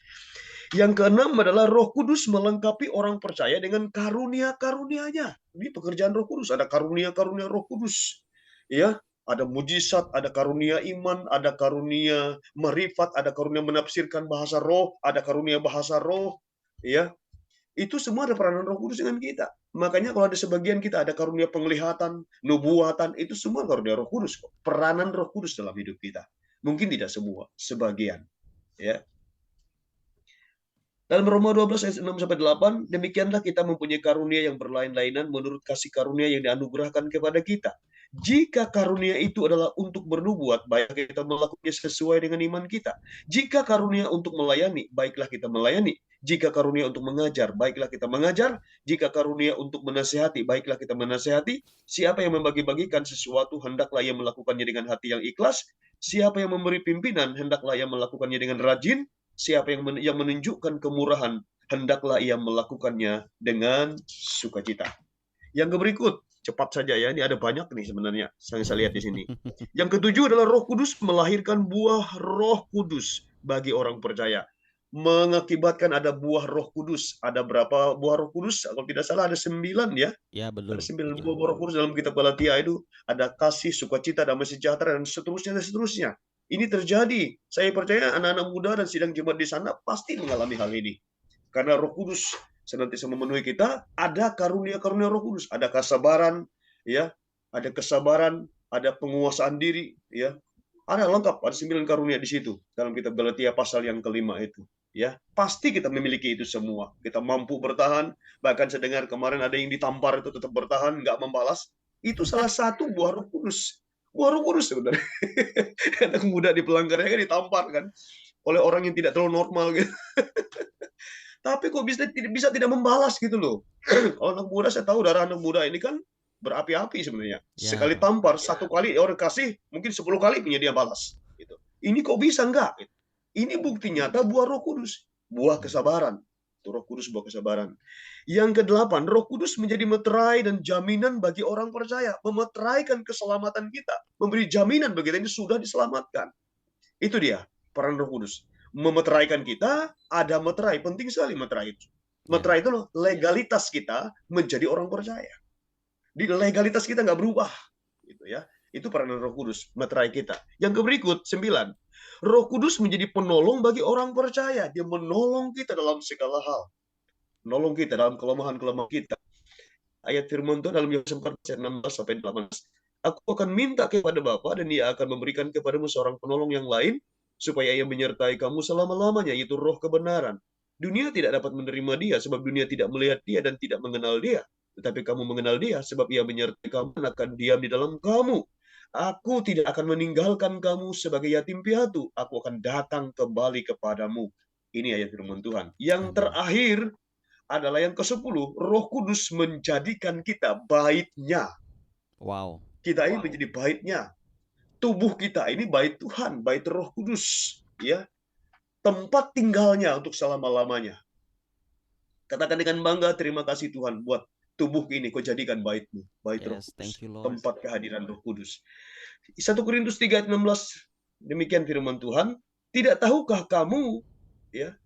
Yang keenam adalah Roh Kudus melengkapi orang percaya dengan karunia-karunia-Nya. Ini pekerjaan Roh Kudus, ada karunia-karunia Roh Kudus. Ya, ada mujizat, ada karunia iman, ada karunia marifat, ada karunia menafsirkan bahasa roh, ada karunia bahasa roh, ya. Itu semua ada peranan Roh Kudus dengan kita. Makanya kalau ada sebagian kita ada karunia penglihatan, nubuatan, itu semua karunia Roh Kudus kok. Peranan Roh Kudus dalam hidup kita. Mungkin tidak semua, sebagian. Ya. Dalam Roma 12 ayat 6-8, demikianlah kita mempunyai karunia yang berlain-lainan menurut kasih karunia yang dianugerahkan kepada kita. Jika karunia itu adalah untuk bernubuat, baiklah kita melakukannya sesuai dengan iman kita. Jika karunia untuk melayani, baiklah kita melayani. Jika karunia untuk mengajar, baiklah kita mengajar. Jika karunia untuk menasihati, baiklah kita menasihati. Siapa yang membagi-bagikan sesuatu, hendaklah ia melakukannya dengan hati yang ikhlas. Siapa yang memberi pimpinan, hendaklah ia melakukannya dengan rajin. Siapa yang menunjukkan kemurahan, hendaklah ia melakukannya dengan sukacita. Yang berikut, cepat saja ya, ini ada banyak nih sebenarnya yang saya lihat di sini. Yang ketujuh adalah Roh Kudus melahirkan buah Roh Kudus bagi orang percaya. Mengakibatkan ada buah Roh Kudus. Ada berapa buah Roh Kudus? Kalau tidak salah ada 9 ya. Ya, Ada betul. 9 buah Roh Kudus dalam kitab Galatia itu. Ada kasih, sukacita, damai sejahtera, dan seterusnya, dan seterusnya. Ini terjadi. Saya percaya anak-anak muda dan sidang jemaat di sana pasti mengalami hal ini. Karena Roh Kudus senantiasa memenuhi kita, ada karunia-karunia Roh Kudus, ada kesabaran, ya, ada kesabaran, ada penguasaan diri, ya. Ada lengkap, ada 9 karunia di situ dalam kitab Galatia pasal yang kelima itu. Ya, pasti kita memiliki itu semua. Kita mampu bertahan. Bahkan saya dengar kemarin ada yang ditampar itu tetap bertahan, nggak membalas. Itu salah satu buah Roh Kudus. Buah Roh Kudus sebenarnya. Anak muda di pelanggarnya kan ditampar kan oleh orang yang tidak terlalu normal gitu. Tapi kok bisa tidak membalas gitu loh. Kalau anak muda, saya tahu darah anak muda ini kan berapi-api sebenarnya. Sekali tampar, satu kali orang kasih, mungkin 10 kali punya dia balas. Gitu. Ini kok bisa enggak? Ini bukti nyata buah Roh Kudus, buah kesabaran. Itu Roh Kudus buah kesabaran. Yang kedelapan, Roh Kudus menjadi meterai dan jaminan bagi orang percaya, memeteraikan keselamatan kita, memberi jaminan bagi kita ini sudah diselamatkan. Itu dia peran Roh Kudus. Memeteraikan kita, ada meterai, penting sekali meterai itu. Meterai itu loh, legalitas kita menjadi orang percaya. Di legalitas kita nggak berubah, gitu ya. Itu peran Roh Kudus, meterai kita. Yang berikut 9, Roh Kudus menjadi penolong bagi orang percaya. Dia menolong kita dalam segala hal. Menolong kita dalam kelemahan-kelemahan kita. Ayat firman Tuhan dalam Yohanes 4:16-18. Aku akan minta kepada Bapa dan Ia akan memberikan kepadamu seorang penolong yang lain supaya Ia menyertai kamu selama-lamanya, yaitu Roh kebenaran. Dunia tidak dapat menerima Dia sebab dunia tidak melihat Dia dan tidak mengenal Dia. Tetapi kamu mengenal Dia sebab Ia menyertai kamu dan akan diam di dalam kamu. Aku tidak akan meninggalkan kamu sebagai yatim piatu. Aku akan datang kembali kepadamu. Ini ayat firman Tuhan. Yang terakhir adalah yang ke-10. Roh Kudus menjadikan kita baitnya. Wow. Kita ini menjadi baitnya. Tubuh kita ini bait Tuhan, bait Roh Kudus. Ya, tempat tinggalnya untuk selama-lamanya. Katakan dengan bangga, terima kasih Tuhan buat tubuh ini kau jadikan baitmu, bait Roh Kudus, tempat kehadiran Roh Kudus. 1 Korintus 3 ayat 16, demikian firman Tuhan, tidak tahukah kamu, ya,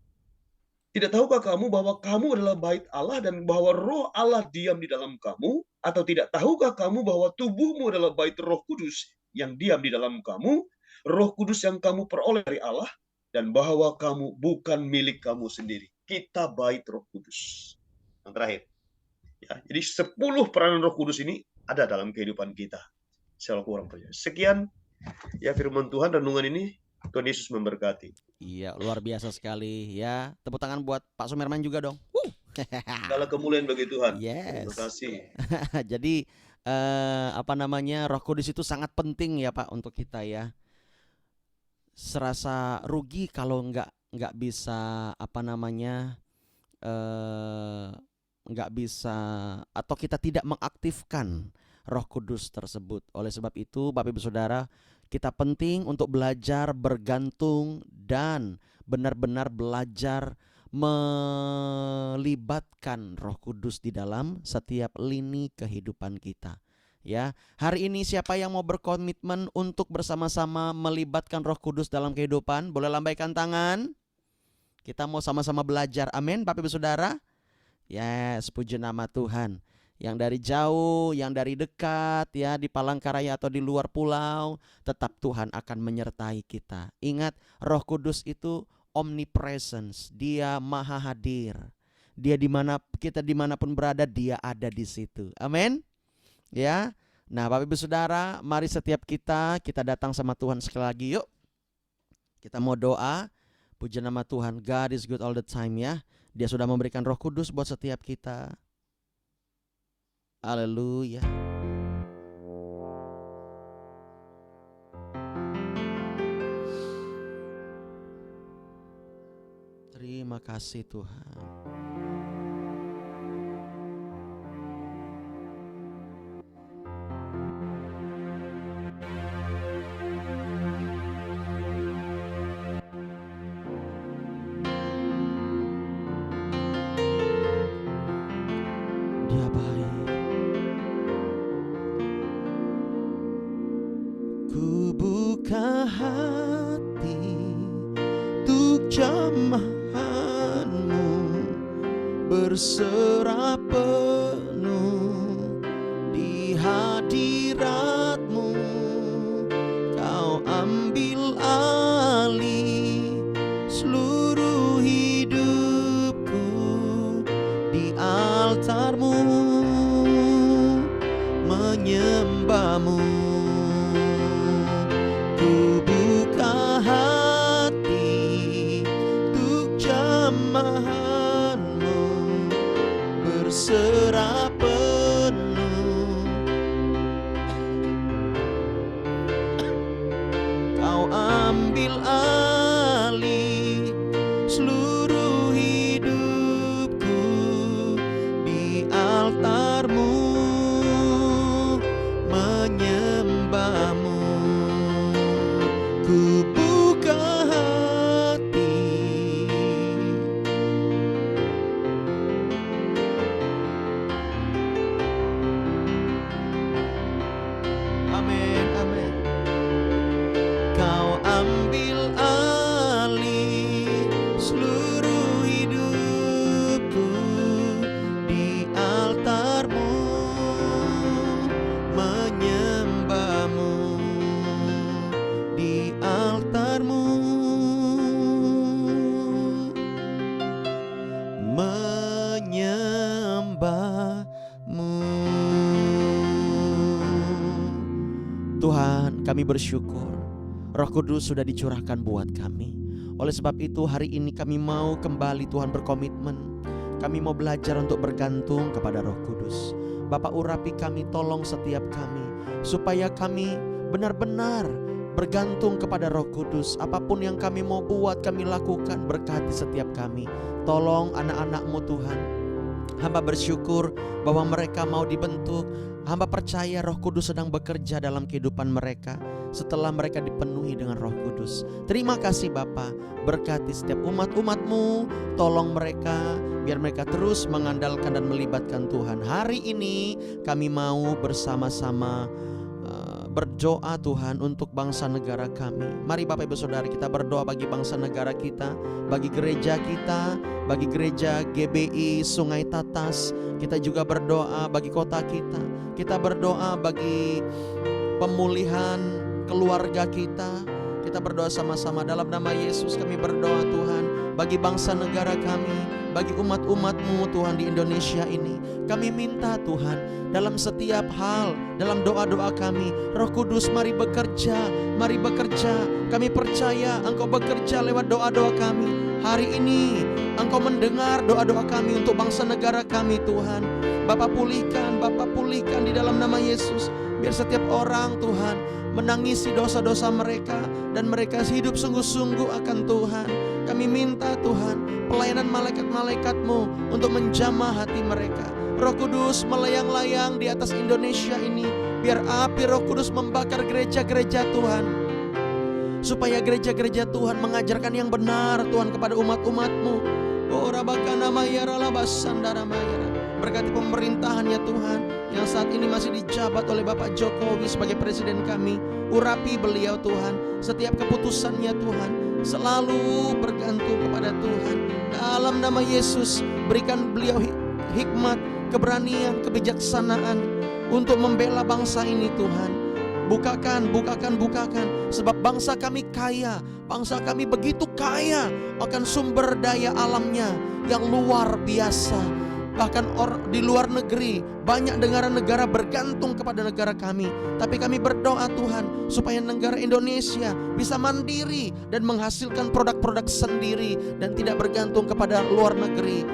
tidak tahukah kamu bahwa kamu adalah bait Allah dan bahwa Roh Allah diam di dalam kamu? Atau tidak tahukah kamu bahwa tubuhmu adalah bait Roh Kudus yang diam di dalam kamu, Roh Kudus yang kamu peroleh dari Allah, dan bahwa kamu bukan milik kamu sendiri. Kita bait Roh Kudus. Yang terakhir. Ya, jadi 10 peranan Roh Kudus ini ada dalam kehidupan kita. Selaku orang percaya. Sekian ya firman Tuhan, renungan ini. Tuhan Yesus memberkati. Iya, luar biasa sekali ya. Tepuk tangan buat Pak Sumerman juga dong. Segala kemuliaan bagi Tuhan. Yes. Terima kasih. Jadi Roh Kudus itu sangat penting ya Pak untuk kita ya. Serasa rugi kalau nggak bisa nggak bisa atau kita tidak mengaktifkan Roh Kudus tersebut. Oleh sebab itu Bapak Ibu Saudara, kita penting untuk belajar bergantung dan benar-benar belajar melibatkan Roh Kudus di dalam setiap lini kehidupan kita. Ya, hari ini siapa yang mau berkomitmen untuk bersama-sama melibatkan Roh Kudus dalam kehidupan? Boleh lambaikan tangan. Kita mau sama-sama belajar. Amin, Bapak Ibu Saudara. Yes, puji nama Tuhan. Yang dari jauh, yang dari dekat, ya di Palangkaraya atau di luar pulau, tetap Tuhan akan menyertai kita. Ingat, Roh Kudus itu omnipresence, Dia maha hadir. Dia dimanapun berada, Dia ada di situ. Amin. Ya. Nah, Bapak Ibu Saudara, mari setiap kita datang sama Tuhan sekali lagi yuk. Kita mau doa. Puji nama Tuhan. God is good all the time ya. Dia sudah memberikan Roh Kudus buat setiap kita. Haleluya. Terima kasih Tuhan. hati untuk jamahanmu, berserah penuh di hadiratmu. Kau ambil alih seluruh hidupku di altarmu, menyembahmu. Ku buka hati untuk jamahanmu, berserah penuh. Kau ambil alih seluruh hidupku di altarmu, menyembahmu. Ku buka hati. Amin, amin. Kau ambil alih seluruh hidupku di altarmu, menyembahmu di altarmu, menyembahmu. Tuhan, kami bersyukur Roh Kudus sudah dicurahkan buat kami. Oleh sebab itu hari ini kami mau kembali Tuhan berkomitmen. Kami mau belajar untuk bergantung kepada Roh Kudus. Bapak urapi kami, tolong setiap kami, supaya kami benar-benar bergantung kepada Roh Kudus. Apapun yang kami mau buat, kami lakukan, berkati setiap kami. Tolong anak-anak-Mu Tuhan. Hamba bersyukur bahwa mereka mau dibentuk. Hamba percaya Roh Kudus sedang bekerja dalam kehidupan mereka setelah mereka dipenuhi dengan Roh Kudus. Terima kasih Bapa, berkati setiap umat-umat-Mu. Tolong mereka biar mereka terus mengandalkan dan melibatkan Tuhan. Hari ini kami mau bersama-sama berdoa Tuhan untuk bangsa negara kami. Mari Bapak Ibu Saudara, kita berdoa bagi bangsa negara kita, bagi gereja kita, bagi gereja GBI Sungai Tatas. Kita juga berdoa bagi kota kita. Kita berdoa bagi pemulihan keluarga kita. Kita berdoa sama-sama dalam nama Yesus. Kami berdoa Tuhan bagi bangsa negara kami, bagi umat-umat-Mu Tuhan di Indonesia ini. Kami minta Tuhan dalam setiap hal, dalam doa-doa kami, Roh Kudus mari bekerja, mari bekerja. Kami percaya Engkau bekerja lewat doa-doa kami. Hari ini Engkau mendengar doa-doa kami untuk bangsa negara kami Tuhan. Bapak pulihkan di dalam nama Yesus. Biar setiap orang Tuhan menangisi dosa-dosa mereka dan mereka hidup sungguh-sungguh akan Tuhan. Kami minta Tuhan pelayanan malaikat-malaikat-Mu untuk menjamah hati mereka. Roh Kudus melayang-layang di atas Indonesia ini. Biar api Roh Kudus membakar gereja-gereja Tuhan, supaya gereja-gereja Tuhan mengajarkan yang benar Tuhan kepada umat-umat-Mu. Oh Rabakana Mayara Labasandara Mayara. Berkati pemerintahan ya Tuhan yang saat ini masih dijabat oleh Bapak Jokowi sebagai presiden kami. Urapi beliau Tuhan, setiap keputusannya Tuhan selalu bergantung kepada Tuhan. Dalam nama Yesus berikan beliau hikmat, keberanian, kebijaksanaan untuk membela bangsa ini Tuhan. Bukakan. Sebab bangsa kami kaya, bangsa kami begitu kaya akan sumber daya alamnya yang luar biasa. Bahkan di luar negeri banyak negara-negara bergantung kepada negara kami. Tapi kami berdoa Tuhan supaya negara Indonesia bisa mandiri dan menghasilkan produk-produk sendiri dan tidak bergantung kepada luar negeri.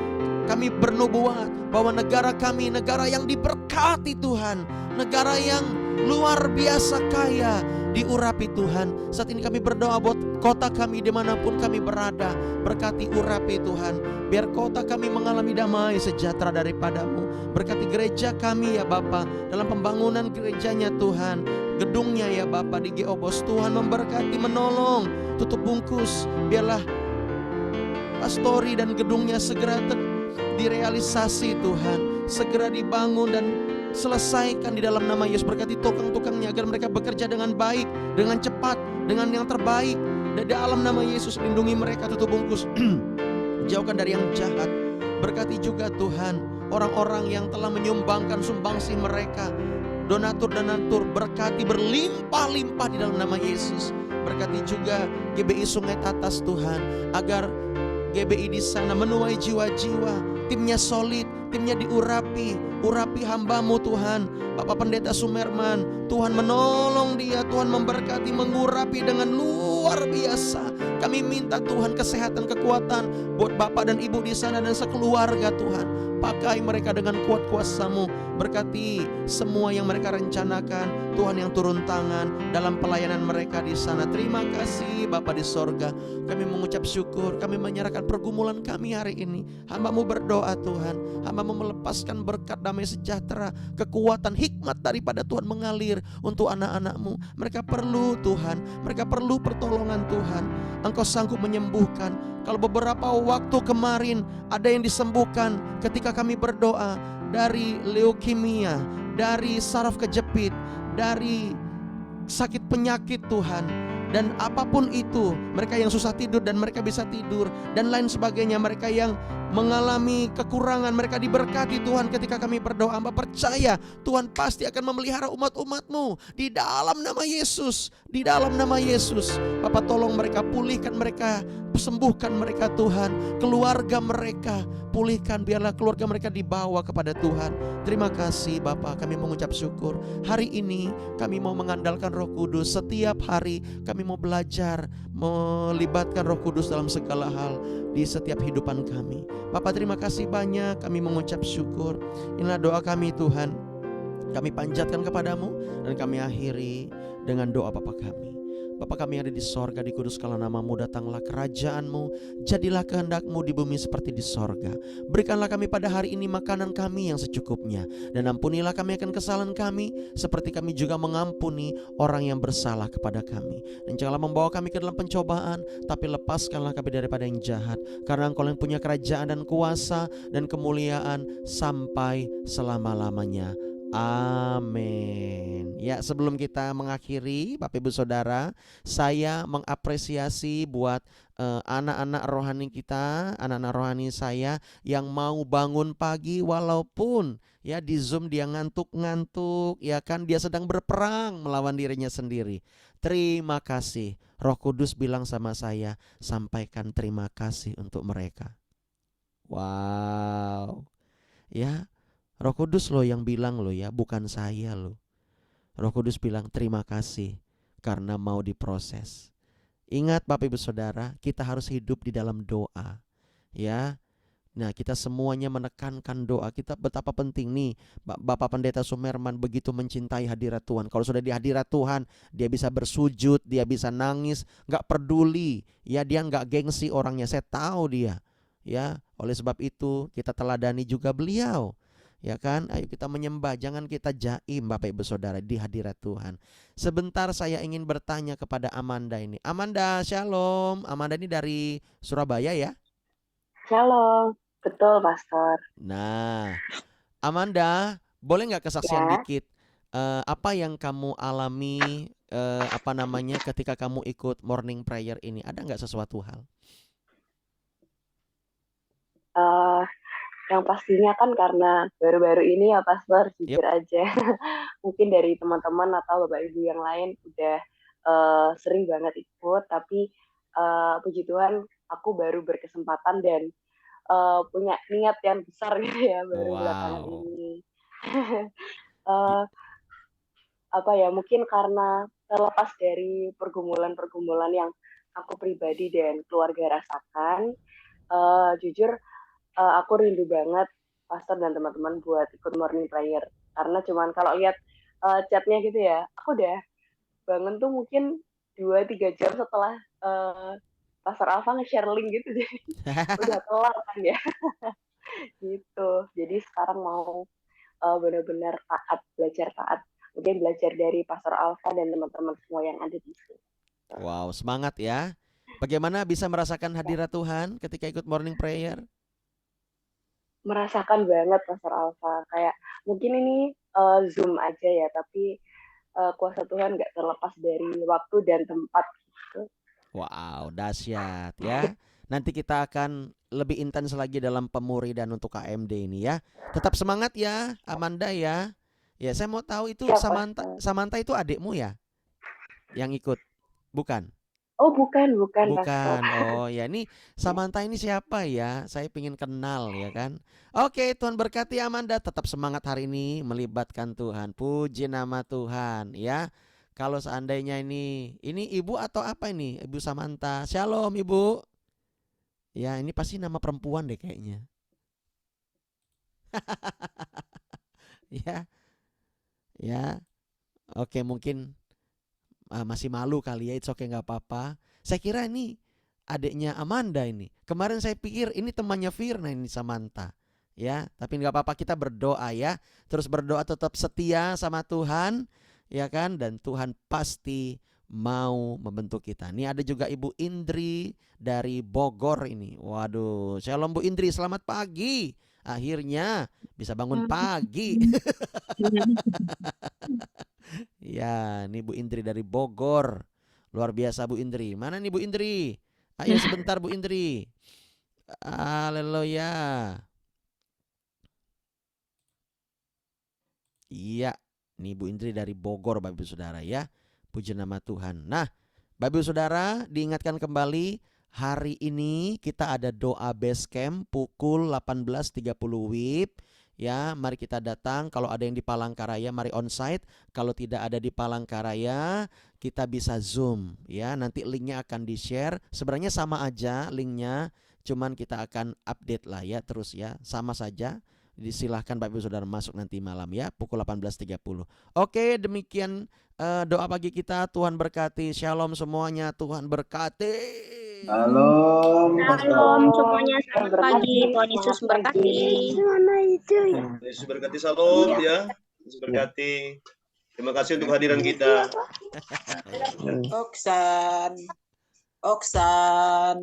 Kami bernubuat bahwa negara kami negara yang diberkati Tuhan, negara yang luar biasa kaya, diurapi Tuhan. Saat ini kami berdoa buat kota kami dimanapun kami berada. Berkati urapi Tuhan, biar kota kami mengalami damai sejahtera daripada-Mu. Berkati gereja kami ya Bapa, dalam pembangunan gerejanya Tuhan, gedungnya ya Bapa di Geobos. Tuhan memberkati, menolong, tutup bungkus. Biarlah pastori dan gedungnya segera direalisasi Tuhan, segera dibangun dan selesaikan di dalam nama Yesus. Berkati tukang-tukangnya agar mereka bekerja dengan baik, dengan cepat, dengan yang terbaik. Di dalam nama Yesus, lindungi mereka, tutup bungkus. Jauhkan dari yang jahat. Berkati juga Tuhan orang-orang yang telah menyumbangkan sumbangsi mereka, donatur-donatur, berkati berlimpah-limpah di dalam nama Yesus. Berkati juga GBI Sungai Tatas Tuhan, agar GBI di sana menuai jiwa-jiwa, timnya solid, timnya urapi hamba-Mu Tuhan, Bapak Pendeta Sumerman. Tuhan menolong dia, Tuhan memberkati, mengurapi dengan luar biasa. Kami minta Tuhan kesehatan, kekuatan buat Bapak dan Ibu di sana dan sekeluarga Tuhan. Pakai mereka dengan kuat kuasa-Mu. Berkati semua yang mereka rencanakan, Tuhan yang turun tangan dalam pelayanan mereka di sana. Terima kasih Bapa di sorga. Kami mengucap syukur, kami menyerahkan pergumulan kami hari ini. Hamba-Mu berdoa Tuhan, Hamba-Mu melepaskan berkat damai sejahtera, kekuatan, hikmat daripada Tuhan mengalir untuk anak-anak-Mu. Mereka perlu Tuhan, mereka perlu pertolongan Tuhan. Engkau sanggup menyembuhkan. Kalau beberapa waktu kemarin ada yang disembuhkan ketika kami berdoa dari leukemia, dari saraf kejepit, dari sakit penyakit Tuhan, dan apapun itu, mereka yang susah tidur dan mereka bisa tidur, dan lain sebagainya, mereka yang mengalami kekurangan, mereka diberkati Tuhan ketika kami berdoa. Hamba percaya Tuhan pasti akan memelihara umat-umat-Mu di dalam nama Yesus, di dalam nama Yesus. Bapak tolong mereka, pulihkan mereka, sembuhkan mereka Tuhan, keluarga mereka pulihkan, biarlah keluarga mereka dibawa kepada Tuhan. Terima kasih Bapak, kami mengucap syukur. Hari ini kami mau mengandalkan Roh Kudus. Setiap hari kami mau belajar melibatkan Roh Kudus dalam segala hal di setiap kehidupan kami. Bapak terima kasih banyak, kami mengucap syukur. Inilah doa kami Tuhan, kami panjatkan kepadamu dan kami akhiri dengan doa Bapa kami. Bapa kami yang ada di sorga, dikuduskanlah namamu, datanglah kerajaanmu, jadilah kehendak-Mu di bumi seperti di sorga. Berikanlah kami pada hari ini makanan kami yang secukupnya, dan ampunilah kami akan kesalahan kami, seperti kami juga mengampuni orang yang bersalah kepada kami. Dan janganlah membawa kami ke dalam pencobaan, tapi lepaskanlah kami daripada yang jahat, karena Engkau yang punya kerajaan dan kuasa dan kemuliaan sampai selama-lamanya. Amin. Ya, sebelum kita mengakhiri, Bapak Ibu Saudara, saya mengapresiasi buat anak-anak rohani kita, anak-anak rohani saya yang mau bangun pagi walaupun ya di Zoom dia ngantuk-ngantuk, ya kan, dia sedang berperang melawan dirinya sendiri. Terima kasih. Roh Kudus bilang sama saya, sampaikan terima kasih untuk mereka. Wow. Ya, Roh Kudus loh yang bilang loh ya, bukan saya loh. Roh Kudus bilang terima kasih karena mau diproses. Ingat Bapak Ibu Saudara, kita harus hidup di dalam doa. Ya. Nah, kita semuanya menekankan doa. Kita betapa penting nih, Bapak Pendeta Sumerman begitu mencintai hadirat Tuhan. Kalau sudah di hadirat Tuhan, dia bisa bersujud, dia bisa nangis, gak peduli. Ya, dia gak gengsi orangnya, saya tahu dia. Ya, oleh sebab itu kita teladani juga beliau. Ya kan, ayo kita menyembah, jangan kita jaim Bapak Ibu Saudara di hadirat Tuhan. Sebentar saya ingin bertanya kepada Amanda ini. Amanda, shalom. Amanda ini dari Surabaya ya? Shalom, betul Pastor. Nah, Amanda, boleh gak kesaksian dikit? Apa yang kamu alami, ketika kamu ikut morning prayer ini? Ada gak sesuatu hal? Yang pastinya kan karena baru-baru ini ya Pastor, jujur aja mungkin dari teman-teman atau Bapak Ibu yang lain udah sering banget ikut, tapi puji Tuhan aku baru berkesempatan dan punya niat yang besar gitu ya baru belakangan ini. Mungkin karena terlepas dari pergumulan-pergumulan yang aku pribadi dan keluarga rasakan, jujur aku rindu banget Pastor dan teman-teman buat ikut morning prayer. Karena cuman kalau lihat chatnya gitu ya, aku udah bangun tuh mungkin 2-3 jam setelah Pastor Alfa nge-share link gitu. Jadi udah kelar kan ya. Gitu. Jadi sekarang mau benar-benar belajar taat. Mungkin belajar dari Pastor Alfa dan teman-teman semua yang ada di sini. Wow, semangat ya. Bagaimana bisa merasakan hadirat Tuhan ketika ikut morning prayer? Merasakan banget Pastor Alfa, kayak mungkin ini Zoom aja ya, tapi kuasa Tuhan nggak terlepas dari waktu dan tempat gitu. Wow, dahsyat ya. Nanti kita akan lebih intens lagi dalam pemuridan untuk KMD ini ya. Tetap semangat ya, Amanda ya. Ya, saya mau tahu itu Samantha itu adikmu ya? Yang ikut? Bukan? Oh, bukan, Pastor. Bukan. Oh ya, ini Samantha ini siapa ya? Saya pengen kenal ya kan. Oke, Tuhan berkati Amanda. Tetap semangat hari ini melibatkan Tuhan. Puji nama Tuhan ya. Kalau seandainya ini ibu atau apa ini? Ibu Samantha. Shalom ibu. Ya, ini pasti nama perempuan deh kayaknya. Ya, ya. Oke, mungkin masih malu kali ya. It's okay, nggak apa-apa. Saya kira ini adiknya Amanda ini. Kemarin saya pikir ini temannya Firna ini, Samantha. Ya, tapi nggak apa-apa, kita berdoa ya. Terus berdoa tetap setia sama Tuhan, ya kan? Dan Tuhan pasti mau membentuk kita. Ini ada juga Ibu Indri dari Bogor ini. Waduh, shalom Bu Indri, selamat pagi. Akhirnya bisa bangun pagi. Ya, ini Bu Indri dari Bogor. Luar biasa Bu Indri. Mana nih Bu Indri? Ayo sebentar Bu Indri. Haleluya. Iya, nih Bu Indri dari Bogor Bapak Ibu Saudara ya. Puji nama Tuhan. Nah, Bapak Ibu Saudara, diingatkan kembali hari ini kita ada doa base camp pukul 18.30 WIB. Ya, mari kita datang. Kalau ada yang di Palangkaraya, mari onsite. Kalau tidak ada di Palangkaraya, kita bisa Zoom. Ya, nanti linknya akan di-share. Sebenarnya sama aja linknya, cuman kita akan update lah ya terus ya. Sama saja. Disilahkan Bapak Ibu Saudara masuk nanti malam ya, pukul 18.30. Oke, demikian doa pagi kita. Tuhan berkati. Shalom semuanya. Tuhan berkati. Shalom. Shalom semuanya, selamat pagi. Tuhan Yesus berkati. Yesus berkati, shalom ya. Yesus berkati. Terima kasih untuk kehadiran kita. Oksan.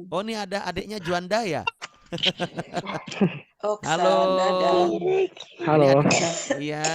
Oh, ini ada adiknya Juanda ya? Oksan, Halo. ada. Halo. Iya.